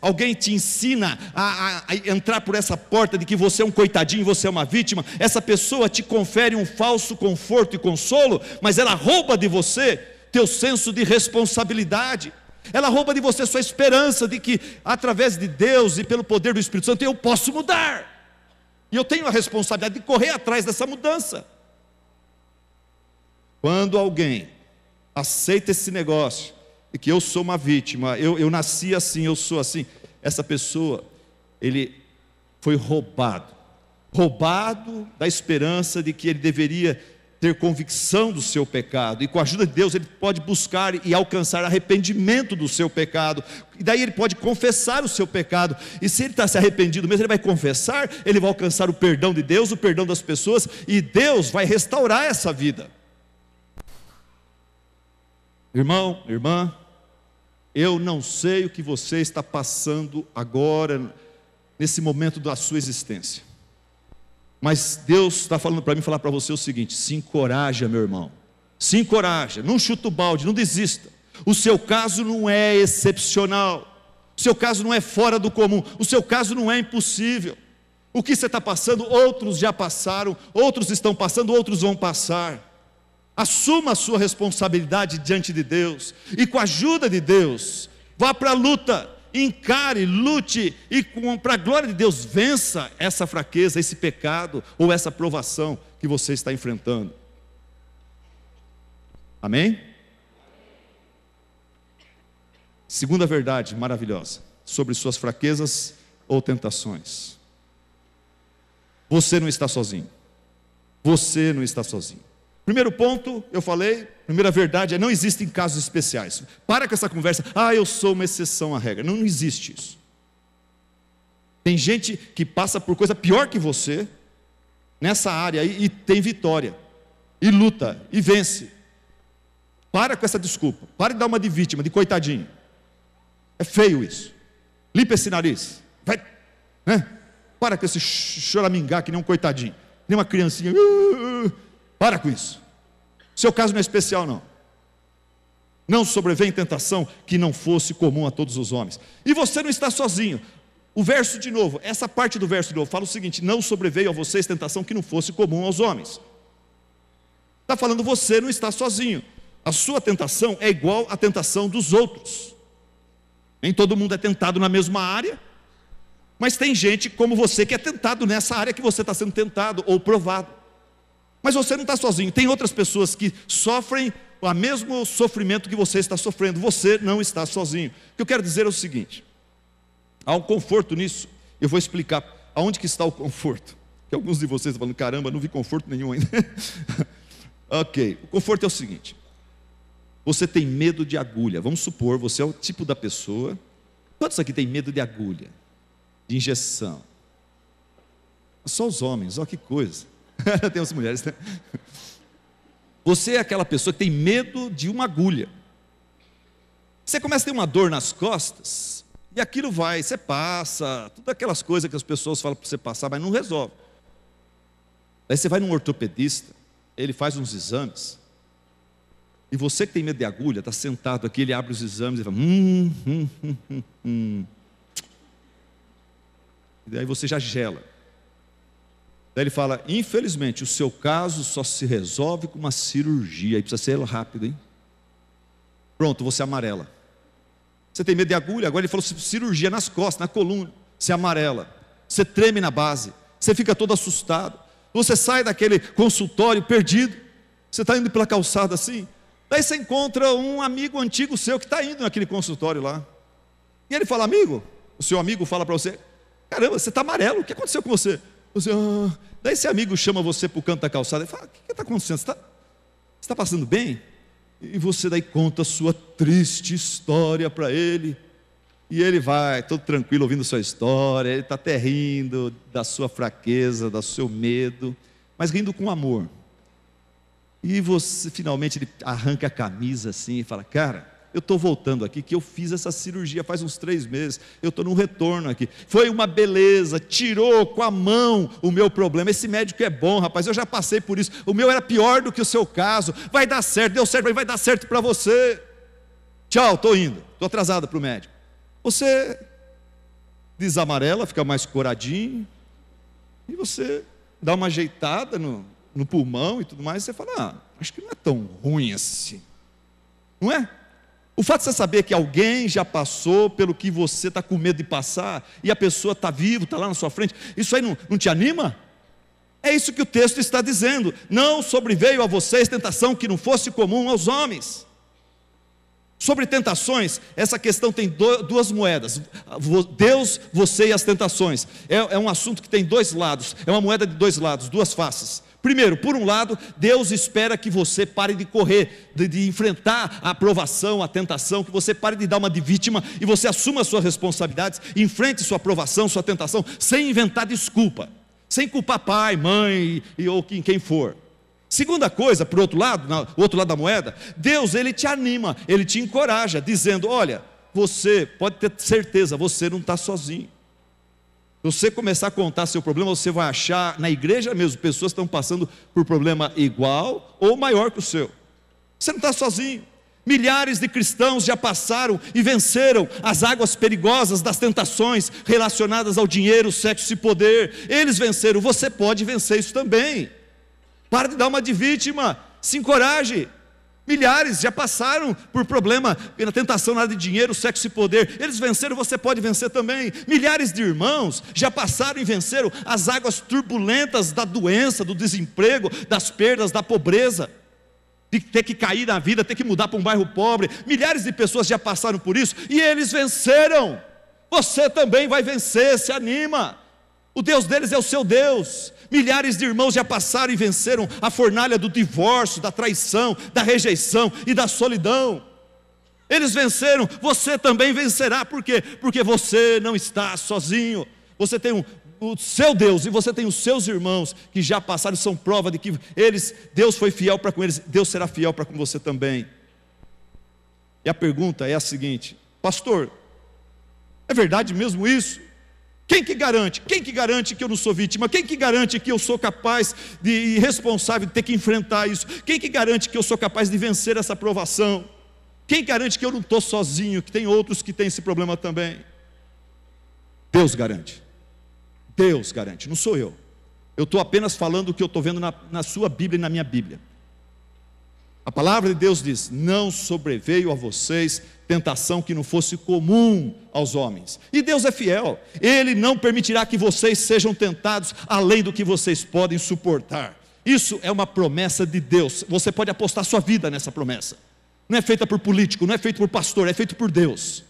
alguém te ensina a entrar por essa porta de que você é um coitadinho, você é uma vítima, essa pessoa te confere um falso conforto e consolo, mas ela rouba de você teu senso de responsabilidade. Ela rouba de você sua esperança de que através de Deus e pelo poder do Espírito Santo eu posso mudar. E eu tenho a responsabilidade de correr atrás dessa mudança. Quando alguém aceita esse negócio de que eu sou uma vítima, eu nasci assim, eu sou assim, essa pessoa, ele foi roubado da esperança de que ele deveria ter convicção do seu pecado, e com a ajuda de Deus ele pode buscar e alcançar arrependimento do seu pecado, e daí ele pode confessar o seu pecado, e se ele está se arrependido mesmo, ele vai confessar, ele vai alcançar o perdão de Deus, o perdão das pessoas, e Deus vai restaurar essa vida. Irmão, irmã, eu não sei o que você está passando agora, nesse momento da sua existência, mas Deus está falando para mim, falar para você o seguinte: se encoraja, meu irmão, se encoraja, não chuta o balde, não desista. O seu caso não é excepcional, o seu caso não é fora do comum, o seu caso não é impossível. O que você está passando, outros já passaram, outros estão passando, outros vão passar. Assuma a sua responsabilidade diante de Deus, e com a ajuda de Deus, vá para a luta, encare, lute, e para a glória de Deus, vença essa fraqueza, esse pecado, ou essa provação que você está enfrentando. Amém? Segunda verdade maravilhosa, sobre suas fraquezas ou tentações: você não está sozinho. Você não está sozinho. Primeiro ponto, eu falei, primeira verdade é: não existem casos especiais. Para com essa conversa, eu sou uma exceção à regra. Não existe isso. Tem gente que passa por coisa pior que você, nessa área aí, e tem vitória, e luta, e vence. Para com essa desculpa, para de dar uma de vítima, de coitadinho. É feio isso. Limpa esse nariz, vai, né? Para com esse choramingar que nem um coitadinho, nem uma criancinha. Para com isso. Seu caso não é especial, não. Não sobrevém tentação que não fosse comum a todos os homens. E você não está sozinho. O verso de novo, essa parte do verso de novo, fala o seguinte: não sobreveio a vocês tentação que não fosse comum aos homens. Está falando, você não está sozinho. A sua tentação é igual à tentação dos outros. Nem todo mundo é tentado na mesma área, mas tem gente como você que é tentado nessa área que você está sendo tentado ou provado. Mas você não está sozinho, tem outras pessoas que sofrem o mesmo sofrimento que você está sofrendo. Você não está sozinho. O que eu quero dizer é o seguinte: há um conforto nisso, Eu vou explicar aonde que está o conforto. Que alguns de vocês estão falando, caramba, não vi conforto nenhum ainda. Ok, o conforto é o seguinte: você tem medo de agulha. Vamos supor, você é o tipo da pessoa. Quantos aqui tem medo de agulha? De injeção? Só os homens, olha que coisa. Tem as mulheres, né? Você é aquela pessoa que tem medo de uma agulha. Você começa a ter uma dor nas costas, e aquilo vai, você passa, todas aquelas coisas que as pessoas falam para você passar, mas não resolve. Aí você vai num ortopedista, ele faz uns exames, e você que tem medo de agulha, está sentado aqui, ele abre os exames e fala, E daí você já gela. Daí ele fala, infelizmente, o seu caso só se resolve com uma cirurgia, e precisa ser rápido, hein? Pronto, você amarela. Você tem medo de agulha, agora ele falou cirurgia nas costas, na coluna, você amarela, você treme na base, você fica todo assustado, você sai daquele consultório perdido, você está indo pela calçada assim, daí você encontra um amigo antigo seu que está indo naquele consultório lá, e ele fala, amigo, o seu amigo fala para você, caramba, você está amarelo, o que aconteceu com você? Você, Daí esse amigo chama você para o canto da calçada e fala, o que está acontecendo? Você está passando bem? E você daí conta a sua triste história para ele, e ele vai todo tranquilo ouvindo sua história, ele está até rindo da sua fraqueza, do seu medo, mas rindo com amor. E você finalmente ele arranca a camisa assim e fala, cara, eu estou voltando aqui, que eu fiz essa cirurgia faz uns 3 meses, eu estou num retorno aqui, foi uma beleza, tirou com a mão o meu problema, esse médico é bom rapaz, eu já passei por isso, o meu era pior do que o seu caso, vai dar certo, deu certo, vai dar certo para você, tchau, estou indo, estou atrasado para o médico. Você desamarela, fica mais coradinho, e você dá uma ajeitada no pulmão e tudo mais, e você fala, acho que não é tão ruim assim, não é? O fato de você saber que alguém já passou pelo que você está com medo de passar, e a pessoa está viva, está lá na sua frente, isso aí não te anima? É isso que o texto está dizendo, não sobreveio a vocês tentação que não fosse comum aos homens. Sobre tentações, essa questão tem duas moedas, Deus, você e as tentações, é um assunto que tem 2 lados, é uma moeda de 2 lados, 2 faces. Primeiro, por um lado, Deus espera que você pare de correr, de enfrentar a provação, a tentação, que você pare de dar uma de vítima e você assuma as suas responsabilidades, enfrente sua provação, sua tentação, sem inventar desculpa, sem culpar pai, mãe ou quem for. Segunda coisa, por outro lado, o outro lado da moeda, Deus ele te anima, ele te encoraja, dizendo, olha, você pode ter certeza, você não está sozinho. Se você começar a contar seu problema, você vai achar na igreja mesmo, pessoas que estão passando por problema igual ou maior que o seu. Você não está sozinho. Milhares de cristãos já passaram e venceram as águas perigosas das tentações relacionadas ao dinheiro, sexo e poder. Eles venceram, você pode vencer isso também. Para de dar uma de vítima, se encoraje. Milhares já passaram por problema, pela tentação na área de dinheiro, sexo e poder. Eles venceram, você pode vencer também. Milhares de irmãos já passaram e venceram as águas turbulentas da doença, do desemprego, das perdas, da pobreza, de ter que cair na vida, ter que mudar para um bairro pobre. Milhares de pessoas já passaram por isso e eles venceram. Você também vai vencer, se anima. O Deus deles é o seu Deus. Milhares de irmãos já passaram e venceram a fornalha do divórcio, da traição, da rejeição e da solidão. Eles venceram, você também vencerá. Por quê? Porque você não está sozinho. Você tem o seu Deus e você tem os seus irmãos que já passaram, são prova de que Deus foi fiel para com eles, Deus será fiel para com você também. E a pergunta é a seguinte, pastor, é verdade mesmo isso? Quem que garante? Quem que garante que eu não sou vítima? Quem que garante que eu sou capaz de responsável de ter que enfrentar isso? Quem que garante que eu sou capaz de vencer essa provação? Quem garante que eu não estou sozinho, que tem outros que têm esse problema também? Deus garante. Deus garante, não sou eu. Eu estou apenas falando o que eu estou vendo na sua Bíblia e na minha Bíblia. A palavra de Deus diz, não sobreveio a vocês tentação que não fosse comum aos homens. E Deus é fiel, Ele não permitirá que vocês sejam tentados além do que vocês podem suportar. Isso é uma promessa de Deus, você pode apostar sua vida nessa promessa. Não é feita por político, não é feita por pastor, é feita por Deus.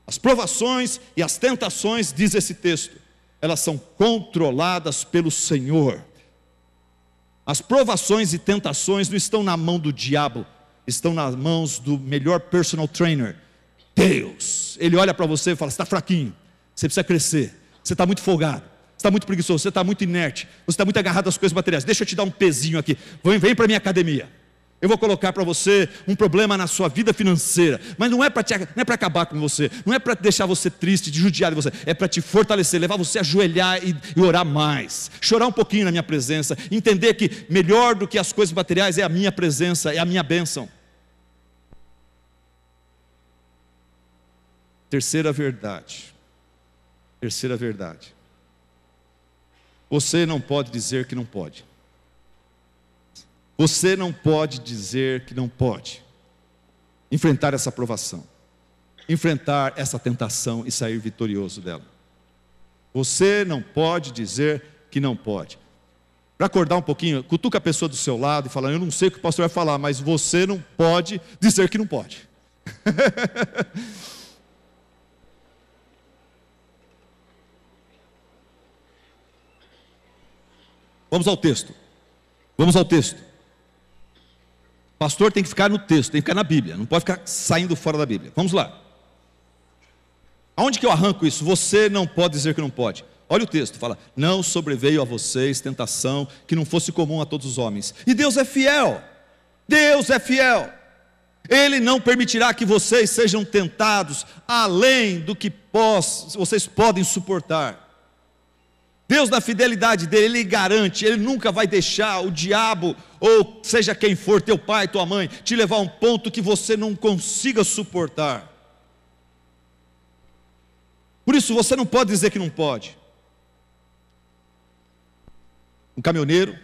As provações e as tentações, diz esse texto, elas são controladas pelo Senhor. As provações e tentações não estão na mão do diabo, estão nas mãos do melhor personal trainer, Deus. Ele olha para você e fala: você está fraquinho, você precisa crescer, você está muito folgado, você está muito preguiçoso, você está muito inerte, você está muito agarrado às coisas materiais. Deixa eu te dar um pezinho aqui, vem para a minha academia. Eu vou colocar para você um problema na sua vida financeira, mas não é para acabar com você, não é para deixar você triste, de judiar de você, é para te fortalecer, levar você a ajoelhar e orar mais, chorar um pouquinho na minha presença, entender que melhor do que as coisas materiais é a minha presença, é a minha bênção. Terceira verdade, você não pode dizer que não pode. Você não pode dizer que não pode enfrentar essa provação, enfrentar essa tentação e sair vitorioso dela. Você não pode dizer que não pode. Para acordar um pouquinho, cutuca a pessoa do seu lado e fala: eu não sei o que o pastor vai falar, mas você não pode dizer que não pode. Vamos ao texto. Pastor tem que ficar no texto, tem que ficar na Bíblia, não pode ficar saindo fora da Bíblia. Vamos lá. Aonde que eu arranco isso? Você não pode dizer que não pode. Olha o texto, fala: não sobreveio a vocês tentação que não fosse comum a todos os homens. E Deus é fiel. Ele não permitirá que vocês sejam tentados além do que vocês podem suportar. Deus, na fidelidade dele, Ele garante, Ele nunca vai deixar o diabo, ou seja quem for, teu pai, tua mãe, te levar a um ponto que você não consiga suportar. Por isso você não pode dizer que não pode. Um caminhoneiro,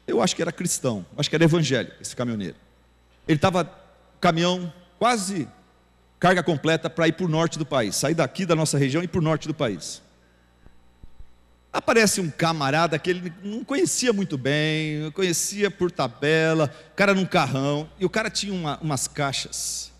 eu acho que era cristão, acho que era evangélico esse caminhoneiro. Ele estava, caminhão quase carga completa para ir para o norte do país, sair daqui da nossa região e ir para o norte do país. Aparece um camarada que ele não conhecia muito bem, conhecia por tabela, o cara num carrão, e o cara tinha umas caixas,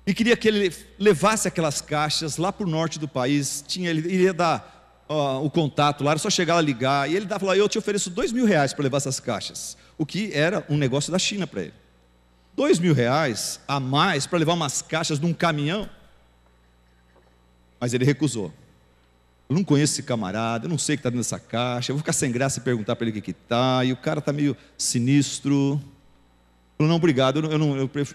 e queria que ele levasse aquelas caixas lá para o norte do país. Ele iria dar o contato lá, era só chegar lá, ligar, e ele falou: eu te ofereço R$2.000 para levar essas caixas, o que era um negócio da China para ele. R$2.000 a mais para levar umas caixas num caminhão. Mas ele recusou. Eu não conheço esse camarada, eu não sei o que está dentro dessa caixa, eu vou ficar sem graça e perguntar para ele o que está, e o cara está meio sinistro. Falou: não, obrigado,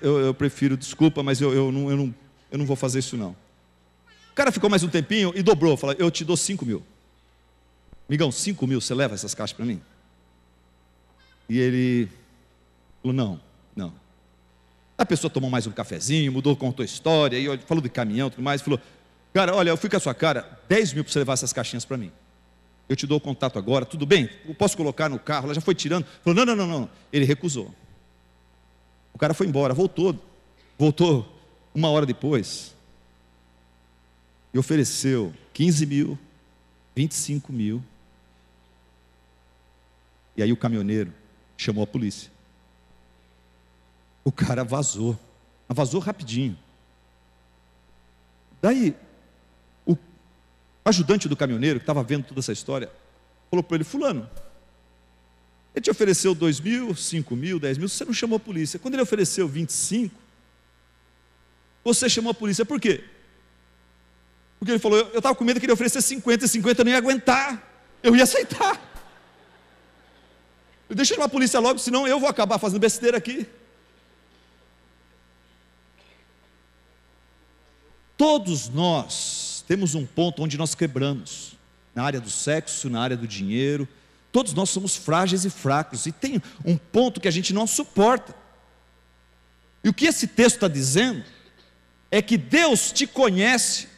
eu prefiro, desculpa, mas eu não vou fazer isso não. O cara ficou mais um tempinho e dobrou, falou: eu te dou 5.000. Migão, 5.000, você leva essas caixas para mim? E ele falou: não. A pessoa tomou mais um cafezinho, contou a história, e falou de caminhão e tudo mais, falou: cara, olha, eu fui com a sua cara, 10.000 para você levar essas caixinhas para mim. Eu te dou o contato agora, tudo bem? Eu posso colocar no carro? Ela já foi tirando. Falou: não. Ele recusou. O cara foi embora, voltou 1 hora depois, e ofereceu 15.000, 25.000. E aí o caminhoneiro chamou a polícia. O cara vazou rapidinho. Daí, o ajudante do caminhoneiro, que estava vendo toda essa história, falou para ele: fulano, ele te ofereceu 2.000, 5.000, 10.000, você não chamou a polícia. Quando ele ofereceu 25, você chamou a polícia. Por quê? Porque ele falou: eu estava com medo que ele oferecesse 50, e 50 eu não ia aguentar, eu ia aceitar. Deixa eu chamar a polícia logo, senão eu vou acabar fazendo besteira aqui. Todos nós temos um ponto onde nós quebramos, na área do sexo, na área do dinheiro. Todos nós somos frágeis e fracos, e tem um ponto que a gente não suporta. E o que esse texto está dizendo é que Deus te conhece,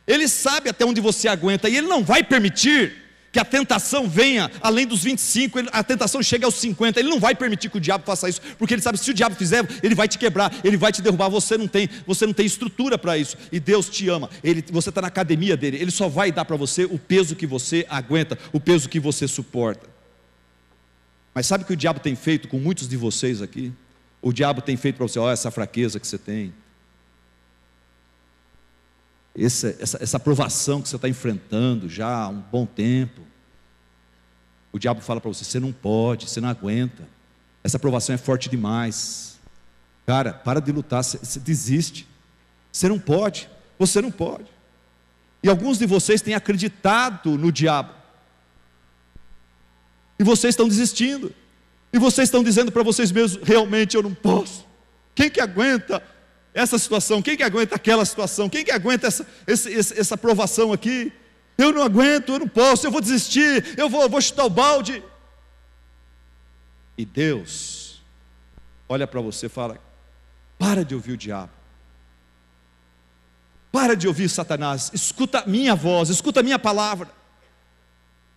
Ele sabe até onde você aguenta, e Ele não vai permitir que a tentação venha além dos 25, a tentação chega aos 50, Ele não vai permitir que o diabo faça isso, porque Ele sabe que se o diabo fizer, ele vai te quebrar, ele vai te derrubar, você não tem estrutura para isso, e Deus te ama, você está na academia dele, Ele só vai dar para você o peso que você aguenta, o peso que você suporta. Mas sabe o que o diabo tem feito com muitos de vocês aqui? O diabo tem feito para você: olha essa fraqueza que você tem, essa provação que você está enfrentando já há um bom tempo, o diabo fala para você: você não pode, você não aguenta, essa provação é forte demais. Cara, para de lutar, você desiste, você não pode, você não pode. E alguns de vocês têm acreditado no diabo, e vocês estão desistindo, e vocês estão dizendo para vocês mesmos: realmente eu não posso. Quem que aguenta essa situação? Quem que aguenta aquela situação? Quem que aguenta essa provação aqui? Eu não aguento, eu não posso, eu vou desistir, eu vou chutar o balde. E Deus olha para você e fala: para de ouvir o diabo, para de ouvir Satanás, escuta a minha voz, escuta a minha palavra.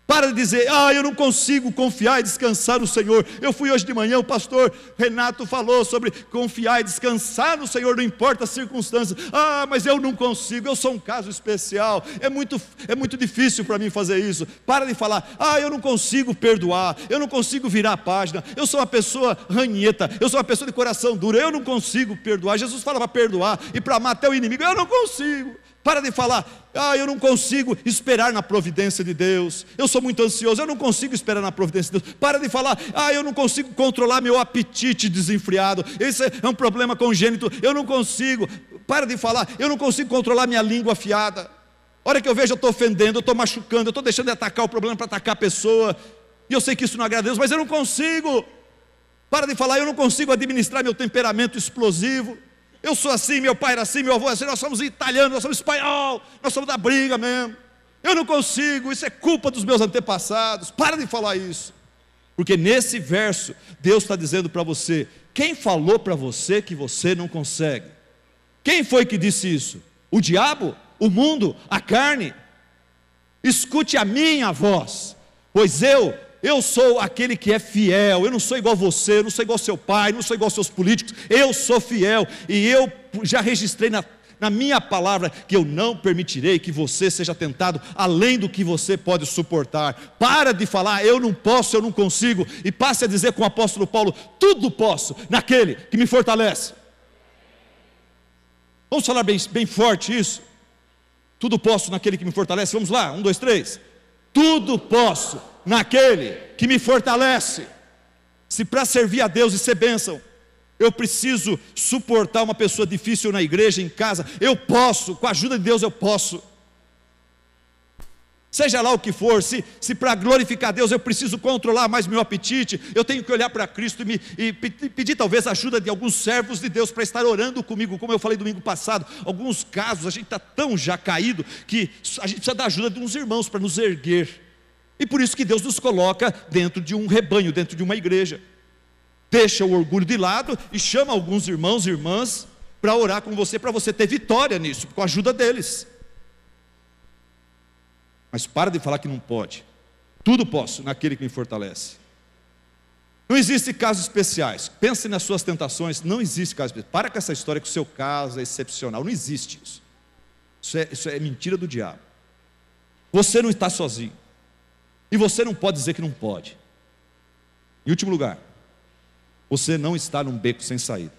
Para de dizer: eu não consigo confiar e descansar no Senhor. Eu fui hoje de manhã, o pastor Renato falou sobre confiar e descansar no Senhor, não importa as circunstâncias. Mas eu não consigo, eu sou um caso especial, é muito difícil para mim fazer isso. Para de falar: eu não consigo perdoar, eu não consigo virar a página, eu sou uma pessoa ranheta, eu sou uma pessoa de coração duro, eu não consigo perdoar. Jesus fala para perdoar e para amar até o inimigo, eu não consigo. Para de falar: eu não consigo esperar na providência de Deus, eu sou muito ansioso, eu não consigo esperar na providência de Deus. Para de falar: eu não consigo controlar meu apetite desenfreado, esse é um problema congênito, eu não consigo. Para de falar: eu não consigo controlar minha língua afiada. A hora que eu vejo, eu estou ofendendo, eu estou machucando, eu estou deixando de atacar o problema para atacar a pessoa, e eu sei que isso não agrada a Deus, mas eu não consigo. Para de falar: eu não consigo administrar meu temperamento explosivo. Eu sou assim, meu pai era assim, meu avô era assim, nós somos italianos, nós somos espanhol, nós somos da briga mesmo. Eu não consigo, isso é culpa dos meus antepassados. Para de falar isso. Porque nesse verso, Deus está dizendo para você: quem falou para você que você não consegue? Quem foi que disse isso? O diabo? O mundo? A carne? Escute a minha voz, pois eu sou aquele que é fiel. Eu não sou igual você, eu não sou igual seu pai, não sou igual seus políticos. Eu sou fiel, e eu já registrei na minha palavra que eu não permitirei que você seja tentado além do que você pode suportar. Para de falar: eu não posso, eu não consigo, e passe a dizer com o apóstolo Paulo: tudo posso naquele que me fortalece. Vamos falar bem forte isso? Tudo posso naquele que me fortalece. Vamos lá, 1, 2, 3. Tudo posso naquele que me fortalece. Se para servir a Deus e ser bênção, eu preciso suportar uma pessoa difícil na igreja, em casa, eu posso, com a ajuda de Deus eu posso. Seja lá o que for, se para glorificar a Deus eu preciso controlar mais meu apetite, eu tenho que olhar para Cristo e pedir talvez a ajuda de alguns servos de Deus para estar orando comigo, como eu falei domingo passado. Alguns casos a gente está tão já caído que a gente precisa da ajuda de uns irmãos para nos erguer. E por isso que Deus nos coloca dentro de um rebanho, dentro de uma igreja. Deixa o orgulho de lado e chama alguns irmãos e irmãs para orar com você, para você ter vitória nisso, com a ajuda deles. Mas para de falar que não pode. Tudo posso naquele que me fortalece. Não existe casos especiais. Pense nas suas tentações. Não existe caso especial. Para com essa história que o seu caso é excepcional. Não existe isso. Isso é mentira do diabo. Você não está sozinho. E você não pode dizer que não pode. Em último lugar, você não está num beco sem saída.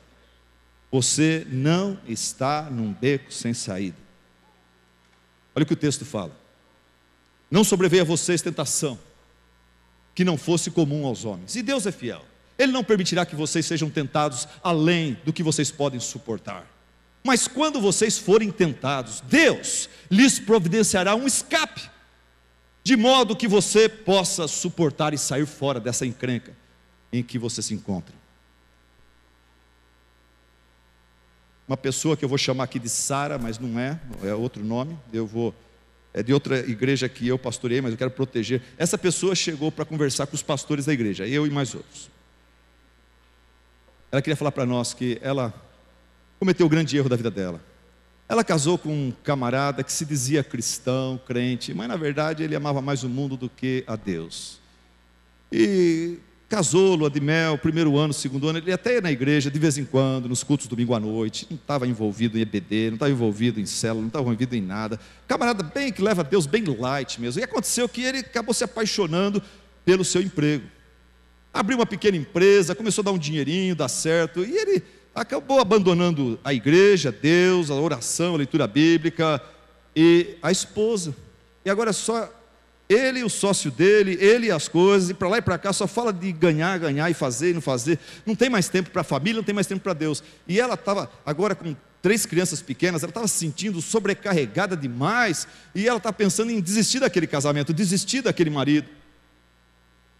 Você não está num beco sem saída. Olha o que o texto fala. Não sobreveio a vocês tentação que não fosse comum aos homens. E Deus é fiel. Ele não permitirá que vocês sejam tentados além do que vocês podem suportar. Mas quando vocês forem tentados, Deus lhes providenciará um escape, de modo que você possa suportar e sair fora dessa encrenca em que você se encontra. Uma pessoa que eu vou chamar aqui de Sara, mas não é outro nome, é de outra igreja que eu pastoreei, mas eu quero proteger. Essa pessoa chegou para conversar com os pastores da igreja, eu e mais outros. Ela queria falar para nós que ela cometeu o grande erro da vida dela. Ela casou com um camarada que se dizia cristão, crente, mas na verdade ele amava mais o mundo do que a Deus. E casou, lua de mel, primeiro ano, segundo ano, ele até ia na igreja de vez em quando, nos cultos domingo à noite, não estava envolvido em EBD, não estava envolvido em célula, não estava envolvido em nada. Camarada bem que leva a Deus bem light mesmo. E aconteceu que ele acabou se apaixonando pelo seu emprego. Abriu uma pequena empresa, começou a dar um dinheirinho, dar certo, e ele acabou abandonando a igreja, Deus, a oração, a leitura bíblica, e a esposa. E agora é só ele e o sócio dele, ele e as coisas, e para lá e para cá, só fala de ganhar, ganhar e fazer e não fazer. Não tem mais tempo para a família, não tem mais tempo para Deus. E ela estava agora com 3 crianças pequenas, ela estava se sentindo sobrecarregada demais, e ela estava pensando em desistir daquele casamento, desistir daquele marido.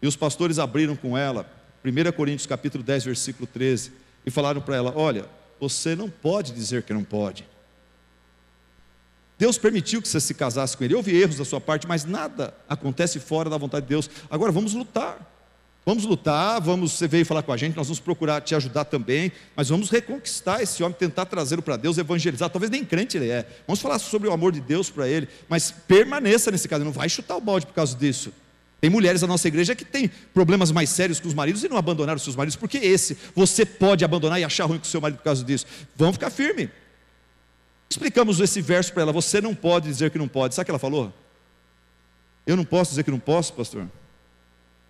E os pastores abriram com ela 1 Coríntios capítulo 10, versículo 13, e falaram para ela: olha, você não pode dizer que não pode. Deus permitiu que você se casasse com ele. Houve erros da sua parte, mas nada acontece fora da vontade de Deus. Agora vamos lutar. Vamos lutar, você veio falar com a gente, nós vamos procurar te ajudar também, mas vamos reconquistar esse homem, tentar trazê-lo para Deus, evangelizar. Talvez nem crente ele é. Vamos falar sobre o amor de Deus para ele, mas permaneça nesse caso, não vai chutar o balde por causa disso. Tem mulheres da nossa igreja que têm problemas mais sérios com os maridos e não abandonaram os seus maridos, porque você pode abandonar e achar ruim com o seu marido por causa disso. Vamos ficar firme. Explicamos esse verso para ela: você não pode dizer que não pode. Sabe o que ela falou? Eu não posso dizer que não posso, pastor?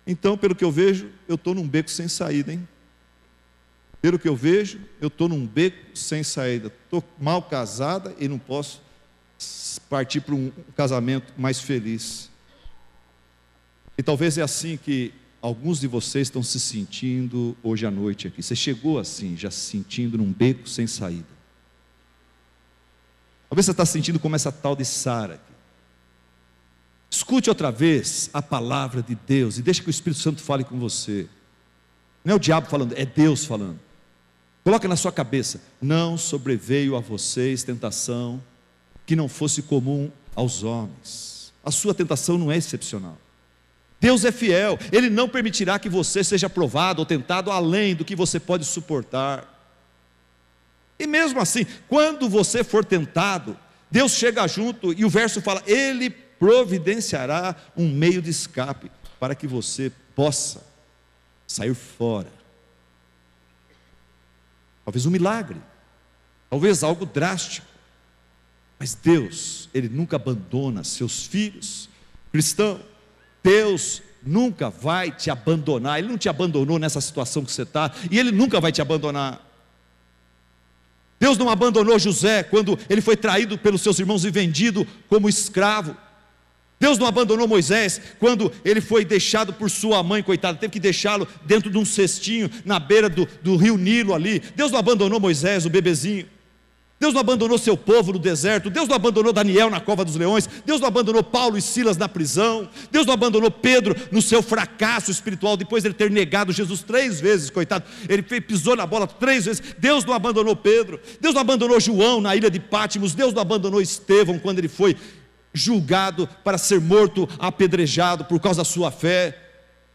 Então, pelo que eu vejo, eu estou num beco sem saída, hein? Pelo que eu vejo, eu estou num beco sem saída. Estou mal casada e não posso partir para um casamento mais feliz. E talvez é assim que alguns de vocês estão se sentindo hoje à noite aqui. Você chegou assim, já se sentindo num beco sem saída. Talvez você está sentindo como essa tal de Sara aqui. Escute outra vez a palavra de Deus e deixa que o Espírito Santo fale com você. Não é o diabo falando, é Deus falando. Coloca na sua cabeça: não sobreveio a vocês tentação que não fosse comum aos homens. A sua tentação não é excepcional. Deus é fiel, Ele não permitirá que você seja provado ou tentado além do que você pode suportar. E mesmo assim, quando você for tentado, Deus chega junto e o verso fala: Ele providenciará um meio de escape para que você possa sair fora. Talvez um milagre, talvez algo drástico, mas Deus, Ele nunca abandona seus filhos. Cristão, Deus nunca vai te abandonar. Ele não te abandonou nessa situação que você está, e Ele nunca vai te abandonar. Deus não abandonou José quando ele foi traído pelos seus irmãos e vendido como escravo. Deus não abandonou Moisés quando ele foi deixado por sua mãe, coitado, teve que deixá-lo dentro de um cestinho na beira do rio Nilo ali. Deus não abandonou Moisés, o bebezinho. Deus não abandonou seu povo no deserto. Deus não abandonou Daniel na cova dos leões. Deus não abandonou Paulo e Silas na prisão. Deus não abandonou Pedro no seu fracasso espiritual, depois de ele ter negado Jesus 3 vezes, coitado. Ele pisou na bola 3 vezes. Deus não abandonou Pedro. Deus não abandonou João na ilha de Pátimos. Deus não abandonou Estevão quando ele foi julgado para ser morto, apedrejado por causa da sua fé.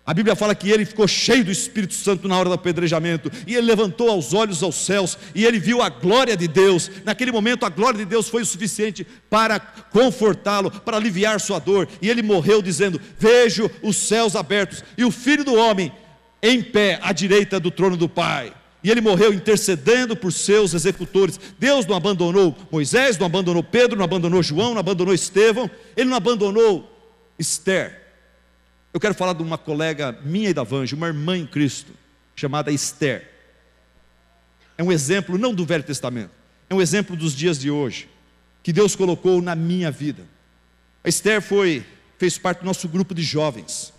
A Bíblia fala que ele ficou cheio do Espírito Santo na hora do apedrejamento, e ele levantou os olhos aos céus, e ele viu a glória de Deus. Naquele momento a glória de Deus foi o suficiente para confortá-lo, para aliviar sua dor, e ele morreu dizendo: vejo os céus abertos, e o Filho do Homem em pé à direita do trono do Pai. E ele morreu intercedendo por seus executores. Deus não abandonou Moisés, não abandonou Pedro, não abandonou João, não abandonou Estevão, Ele não abandonou Esther. Eu quero falar de uma colega minha e da Vange, uma irmã em Cristo, chamada Esther. É um exemplo não do Velho Testamento, é um exemplo dos dias de hoje, que Deus colocou na minha vida. A Esther fez parte do nosso grupo de jovens,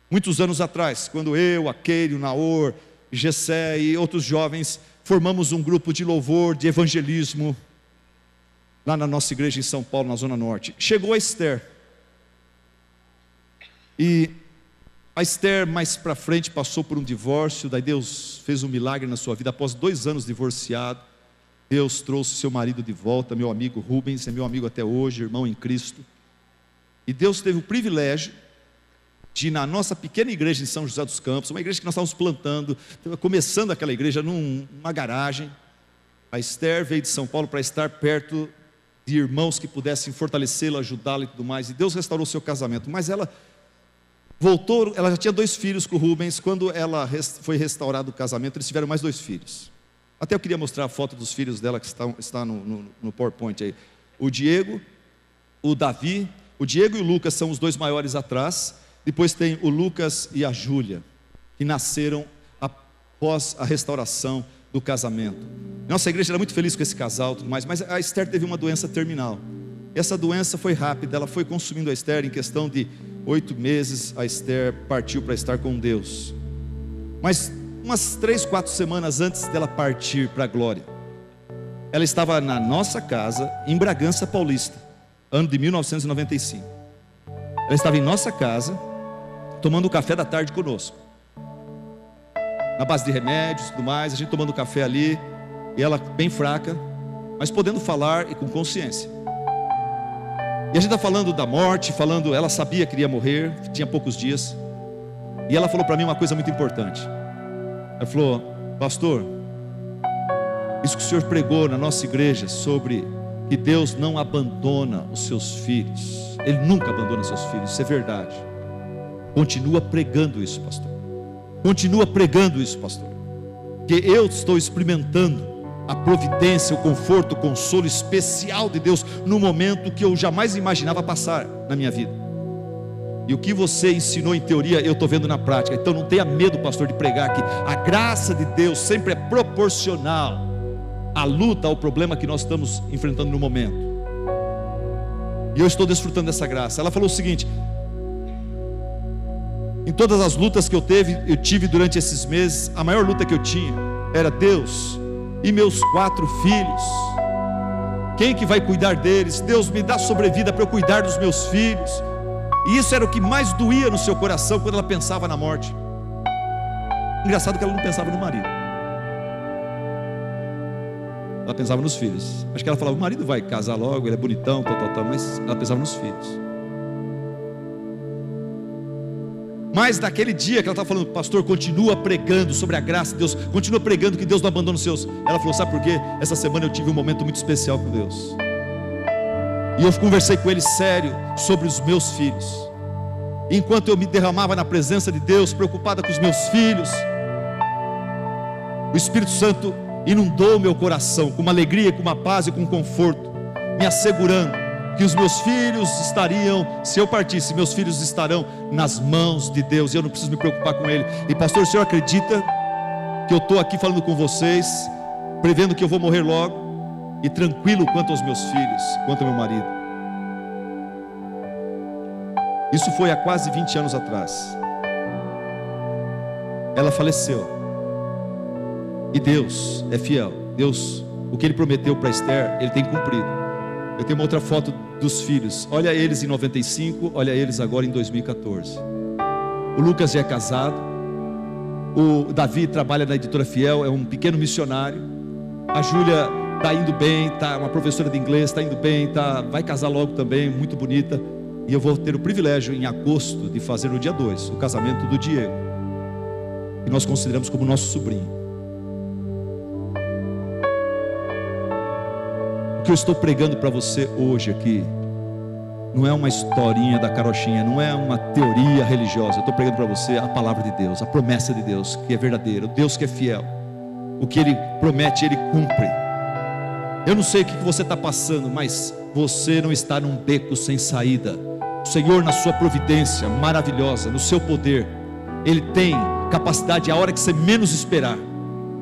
muitos anos atrás, quando eu, a Keire, o Naor, Gessé e outros jovens formamos um grupo de louvor, de evangelismo, lá na nossa igreja em São Paulo, na Zona Norte. Chegou a Esther. E a Esther mais para frente passou por um divórcio. Daí Deus fez um milagre na sua vida. Após 2 anos divorciado, Deus trouxe seu marido de volta, meu amigo Rubens, é meu amigo até hoje, irmão em Cristo. E Deus teve o privilégio de ir na nossa pequena igreja em São José dos Campos, uma igreja que nós estávamos plantando, começando aquela igreja numa garagem. A Esther veio de São Paulo para estar perto de irmãos que pudessem fortalecê-la, ajudá-la e tudo mais. E Deus restaurou o seu casamento, mas ela voltou, ela já tinha 2 filhos com o Rubens. Quando ela foi restaurado o casamento, eles tiveram mais 2 filhos. Até eu queria mostrar a foto dos filhos dela, que está no PowerPoint aí. O Diego, o Davi. O Diego e o Lucas são os 2 maiores atrás. Depois tem o Lucas e a Júlia, que nasceram após a restauração do casamento. Nossa igreja era muito feliz com esse casal, tudo mais, mas a Esther teve uma doença terminal. Essa doença foi rápida, ela foi consumindo a Esther. Em questão de 8 meses, a Esther partiu para estar com Deus. Mas umas 3, 4 semanas antes dela partir para a glória, ela estava na nossa casa, em Bragança Paulista, ano de 1995. Ela estava em nossa casa, tomando café da tarde conosco, na base de remédios e tudo mais, a gente tomando café ali, e ela bem fraca, mas podendo falar e com consciência. E a gente está falando da morte, falando, ela sabia que iria morrer, tinha poucos dias. E ela falou para mim uma coisa muito importante. Ela falou: pastor, isso que o senhor pregou na nossa igreja sobre que Deus não abandona os seus filhos, Ele nunca abandona os seus filhos, isso é verdade. Continua pregando isso, pastor. Continua pregando isso, pastor. Que eu estou experimentando a providência, o conforto, o consolo especial de Deus no momento que eu jamais imaginava passar na minha vida. E o que você ensinou em teoria, eu estou vendo na prática. Então não tenha medo, pastor, de pregar que a graça de Deus sempre é proporcional à luta, ao problema que nós estamos enfrentando no momento. E eu estou desfrutando dessa graça. Ela falou o seguinte: em todas as lutas que eu tive durante esses meses, a maior luta que eu tinha era Deus e meus 4 filhos. Quem que vai cuidar deles? Deus, me dá sobrevida para eu cuidar dos meus filhos. E isso era o que mais doía no seu coração quando ela pensava na morte. Engraçado que ela não pensava no marido, ela pensava nos filhos. Acho que ela falava: o marido vai casar logo, ele é bonitão, tal, mas ela pensava nos filhos. Mas naquele dia que ela estava falando: pastor, continua pregando sobre a graça de Deus, continua pregando que Deus não abandona os seus. Ela falou: sabe por quê? Essa semana eu tive um momento muito especial com Deus, e eu conversei com Ele sério sobre os meus filhos. Enquanto eu me derramava na presença de Deus, preocupada com os meus filhos, o Espírito Santo inundou meu coração com uma alegria, com uma paz e com um conforto, me assegurando que os meus filhos estariam, se eu partisse, meus filhos estarão nas mãos de Deus, e eu não preciso me preocupar com ele. E pastor, o senhor acredita que eu estou aqui falando com vocês, prevendo que eu vou morrer logo, e tranquilo quanto aos meus filhos, quanto ao meu marido? Isso foi há quase 20 anos atrás. Ela faleceu, e Deus é fiel. Deus, o que Ele prometeu para Esther, Ele tem cumprido. Eu tenho uma outra foto dos filhos. Olha eles em 95, olha eles agora em 2014. O Lucas já é casado. O Davi trabalha na Editora Fiel, é um pequeno missionário. A Júlia está indo bem, tá uma professora de inglês, está indo bem, vai casar logo também, muito bonita. E eu vou ter o privilégio em agosto de fazer no dia 2 o casamento do Diego, que nós consideramos como nosso sobrinho. O que eu estou pregando para você hoje aqui não é uma historinha da carochinha, não é uma teoria religiosa. Eu estou pregando para você a palavra de Deus, a promessa de Deus que é verdadeira, o Deus que é fiel. O que Ele promete, Ele cumpre. Eu não sei o que você está passando, mas você não está num beco sem saída. O Senhor, na sua providência maravilhosa, no seu poder, Ele tem capacidade, a hora que você menos esperar,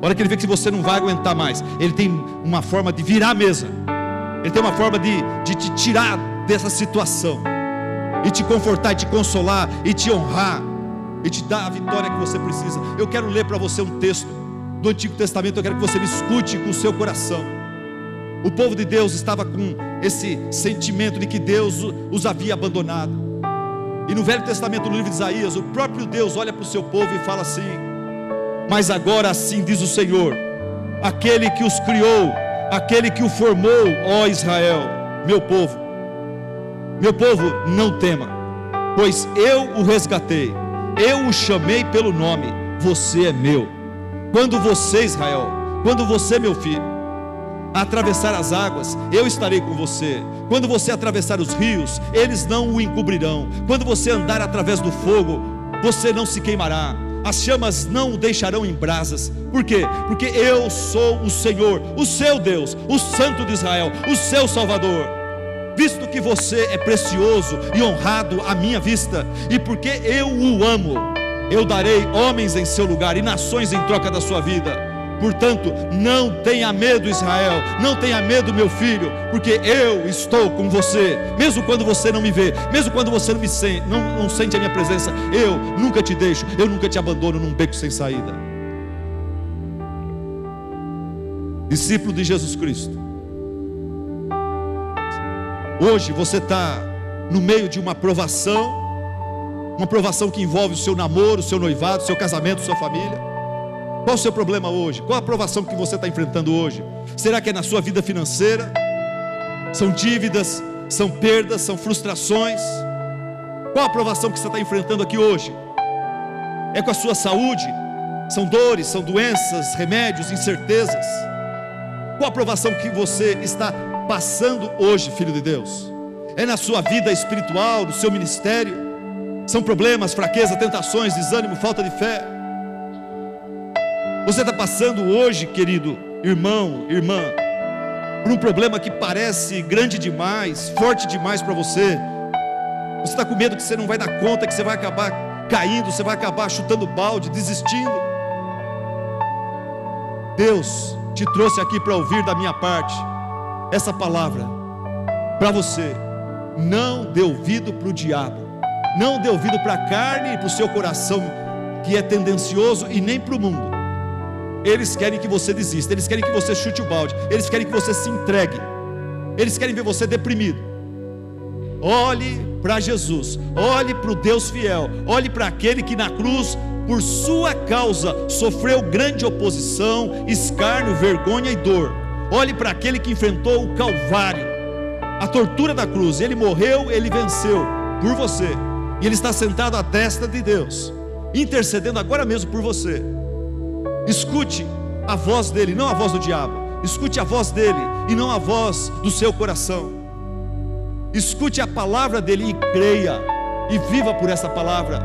a hora que Ele vê que você não vai aguentar mais, Ele tem uma forma de virar a mesa. Ele tem uma forma de te tirar dessa situação, e te confortar, e te consolar, e te honrar, e te dar a vitória que você precisa. Eu quero ler para você um texto do Antigo Testamento. Eu quero que você me escute com o seu coração. O povo de Deus estava com esse sentimento de que Deus os havia abandonado. E no Velho Testamento, no livro de Isaías, o próprio Deus olha para o seu povo e fala assim: mas agora assim diz o Senhor, aquele que os criou, aquele que o formou, ó Israel, meu povo, não tema, pois eu o resgatei, eu o chamei pelo nome, você é meu. Quando você, Israel, quando você, meu filho, atravessar as águas, eu estarei com você. Quando você atravessar os rios, eles não o encobrirão. Quando você andar através do fogo, você não se queimará, as chamas não o deixarão em brasas. Por quê? Porque eu sou o Senhor, o seu Deus, o Santo de Israel, o seu Salvador. Visto que você é precioso e honrado à minha vista, e porque eu o amo, eu darei homens em seu lugar e nações em troca da sua vida. Portanto, não tenha medo, Israel, não tenha medo, meu filho, porque eu estou com você, mesmo quando você não me vê, mesmo quando você não sente a minha presença, eu nunca te deixo, eu nunca te abandono num beco sem saída. Discípulo de Jesus Cristo, hoje você está no meio de uma provação que envolve o seu namoro, o seu noivado, o seu casamento, a sua família. Qual o seu problema hoje? Qual a provação que você está enfrentando hoje? Será que é na sua vida financeira? São dívidas? São perdas? São frustrações? Qual a provação que você está enfrentando aqui hoje? É com a sua saúde? São dores, são doenças, remédios, incertezas? Qual a provação que você está passando hoje, filho de Deus? É na sua vida espiritual, no seu ministério? São problemas, fraqueza, tentações, desânimo, falta de fé? Você está passando hoje, querido irmão, irmã, por um problema que parece grande demais, forte demais para você. Você está com medo que você não vai dar conta, que você vai acabar caindo, você vai acabar chutando balde, desistindo. Deus te trouxe aqui para ouvir da minha parte essa palavra para você. Não dê ouvido para o diabo, não dê ouvido para a carne e para o seu coração que é tendencioso, e nem para o mundo. Eles querem que você desista, eles querem que você chute o balde, eles querem que você se entregue, eles querem ver você deprimido. Olhe para Jesus, olhe para o Deus fiel, olhe para aquele que na cruz, por sua causa, sofreu grande oposição, escárnio, vergonha e dor. Olhe para aquele que enfrentou o Calvário, a tortura da cruz. Ele morreu, ele venceu por você, e ele está sentado à destra de Deus, intercedendo agora mesmo por você. Escute a voz dele, não a voz do diabo. Escute a voz dele e não a voz do seu coração. Escute a palavra dele e creia, e viva por essa palavra.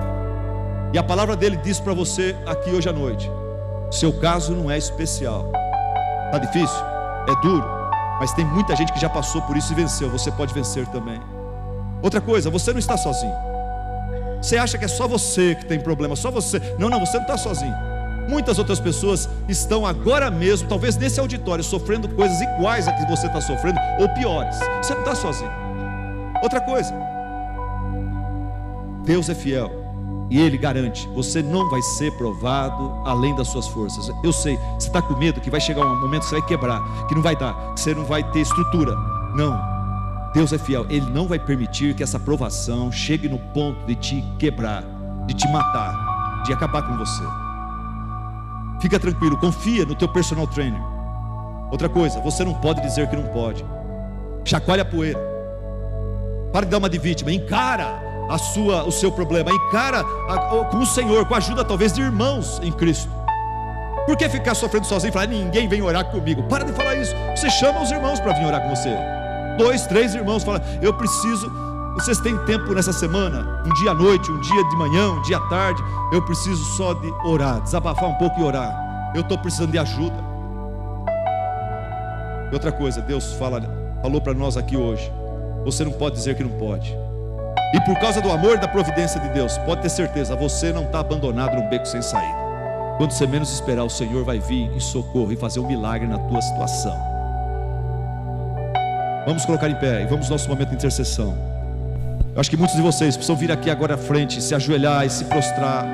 E a palavra dele diz para você aqui hoje à noite: seu caso não é especial. Está difícil? É duro, mas tem muita gente que já passou por isso e venceu. Você pode vencer também. Outra coisa, você não está sozinho. Você acha que é só você que tem problema, só você. Não, você não está sozinho. Muitas outras pessoas estão agora mesmo, talvez nesse auditório, sofrendo coisas iguais a que você está sofrendo, ou piores. Você não está sozinho. Outra coisa, Deus é fiel, e Ele garante: você não vai ser provado além das suas forças. Eu sei, você está com medo que vai chegar um momento que você vai quebrar, que não vai dar, que você não vai ter estrutura. Não, Deus é fiel, Ele não vai permitir que essa provação chegue no ponto de te quebrar, de te matar, de acabar com você. Fica tranquilo, confia no teu personal trainer. Outra coisa, você não pode dizer que não pode. Chacoalha a poeira. Para de dar uma de vítima. Encara o seu problema. Encara com o Senhor, com a ajuda talvez de irmãos em Cristo. Por que ficar sofrendo sozinho e falar: ninguém vem orar comigo? Para de falar isso. Você chama os irmãos para vir orar com você. 2, 3 irmãos. Fala: eu preciso. Vocês têm tempo nessa semana? Um dia à noite, um dia de manhã, um dia à tarde. Eu preciso só de orar, desabafar um pouco e orar. Eu estou precisando de ajuda. E outra coisa, Deus falou para nós aqui hoje: você não pode dizer que não pode. E por causa do amor e da providência de Deus, pode ter certeza, você não está abandonado num beco sem saída. Quando você menos esperar, o Senhor vai vir em socorro e fazer um milagre na tua situação. Vamos colocar em pé e vamos ao nosso momento de intercessão. Eu acho que muitos de vocês precisam vir aqui agora à frente, se ajoelhar e se prostrar.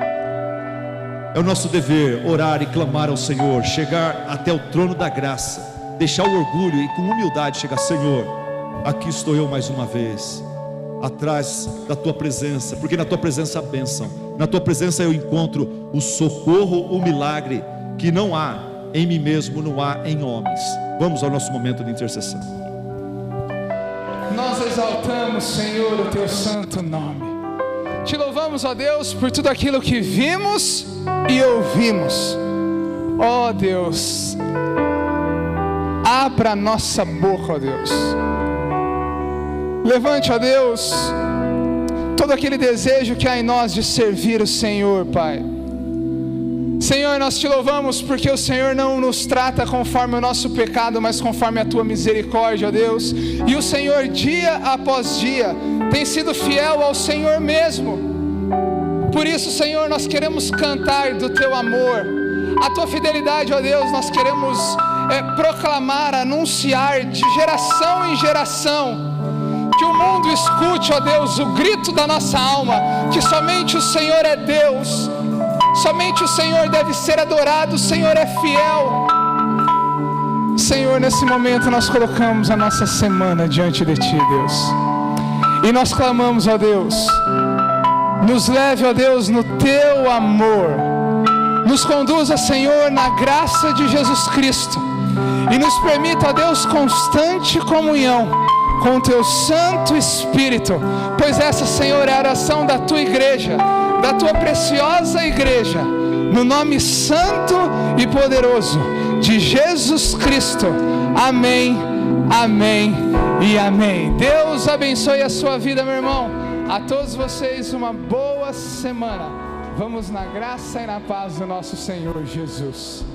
É o nosso dever orar e clamar ao Senhor, chegar até o trono da graça, deixar o orgulho e com humildade chegar: Senhor, aqui estou eu mais uma vez, atrás da tua presença, porque na tua presença há bênção, na tua presença eu encontro o socorro, o milagre que não há em mim mesmo, não há em homens. Vamos ao nosso momento de intercessão. Nós exaltamos, Senhor, o teu santo nome. Te louvamos, ó Deus, por tudo aquilo que vimos e ouvimos. Ó Deus, abra a nossa boca, ó Deus. Levante, ó Deus, todo aquele desejo que há em nós de servir o Senhor, Pai. Senhor, nós te louvamos porque o Senhor não nos trata conforme o nosso pecado, mas conforme a tua misericórdia, ó Deus. E o Senhor, dia após dia, tem sido fiel ao Senhor mesmo. Por isso, Senhor, nós queremos cantar do teu amor, a tua fidelidade, ó Deus, nós queremos proclamar, anunciar de geração em geração, que o mundo escute, ó Deus, o grito da nossa alma, que somente o Senhor é Deus, somente o Senhor deve ser adorado, o Senhor é fiel. Senhor, nesse momento nós colocamos a nossa semana diante de Ti, Deus, e nós clamamos, ó Deus, nos leve, ó Deus, no Teu amor, nos conduza, Senhor, na graça de Jesus Cristo, e nos permita, ó Deus, constante comunhão com o Teu Santo Espírito, pois essa, Senhor, é a oração da Tua igreja, da Tua preciosa igreja, no nome santo e poderoso de Jesus Cristo. Amém, amém e amém. Deus abençoe a sua vida, meu irmão. A todos vocês uma boa semana. Vamos na graça e na paz do nosso Senhor Jesus.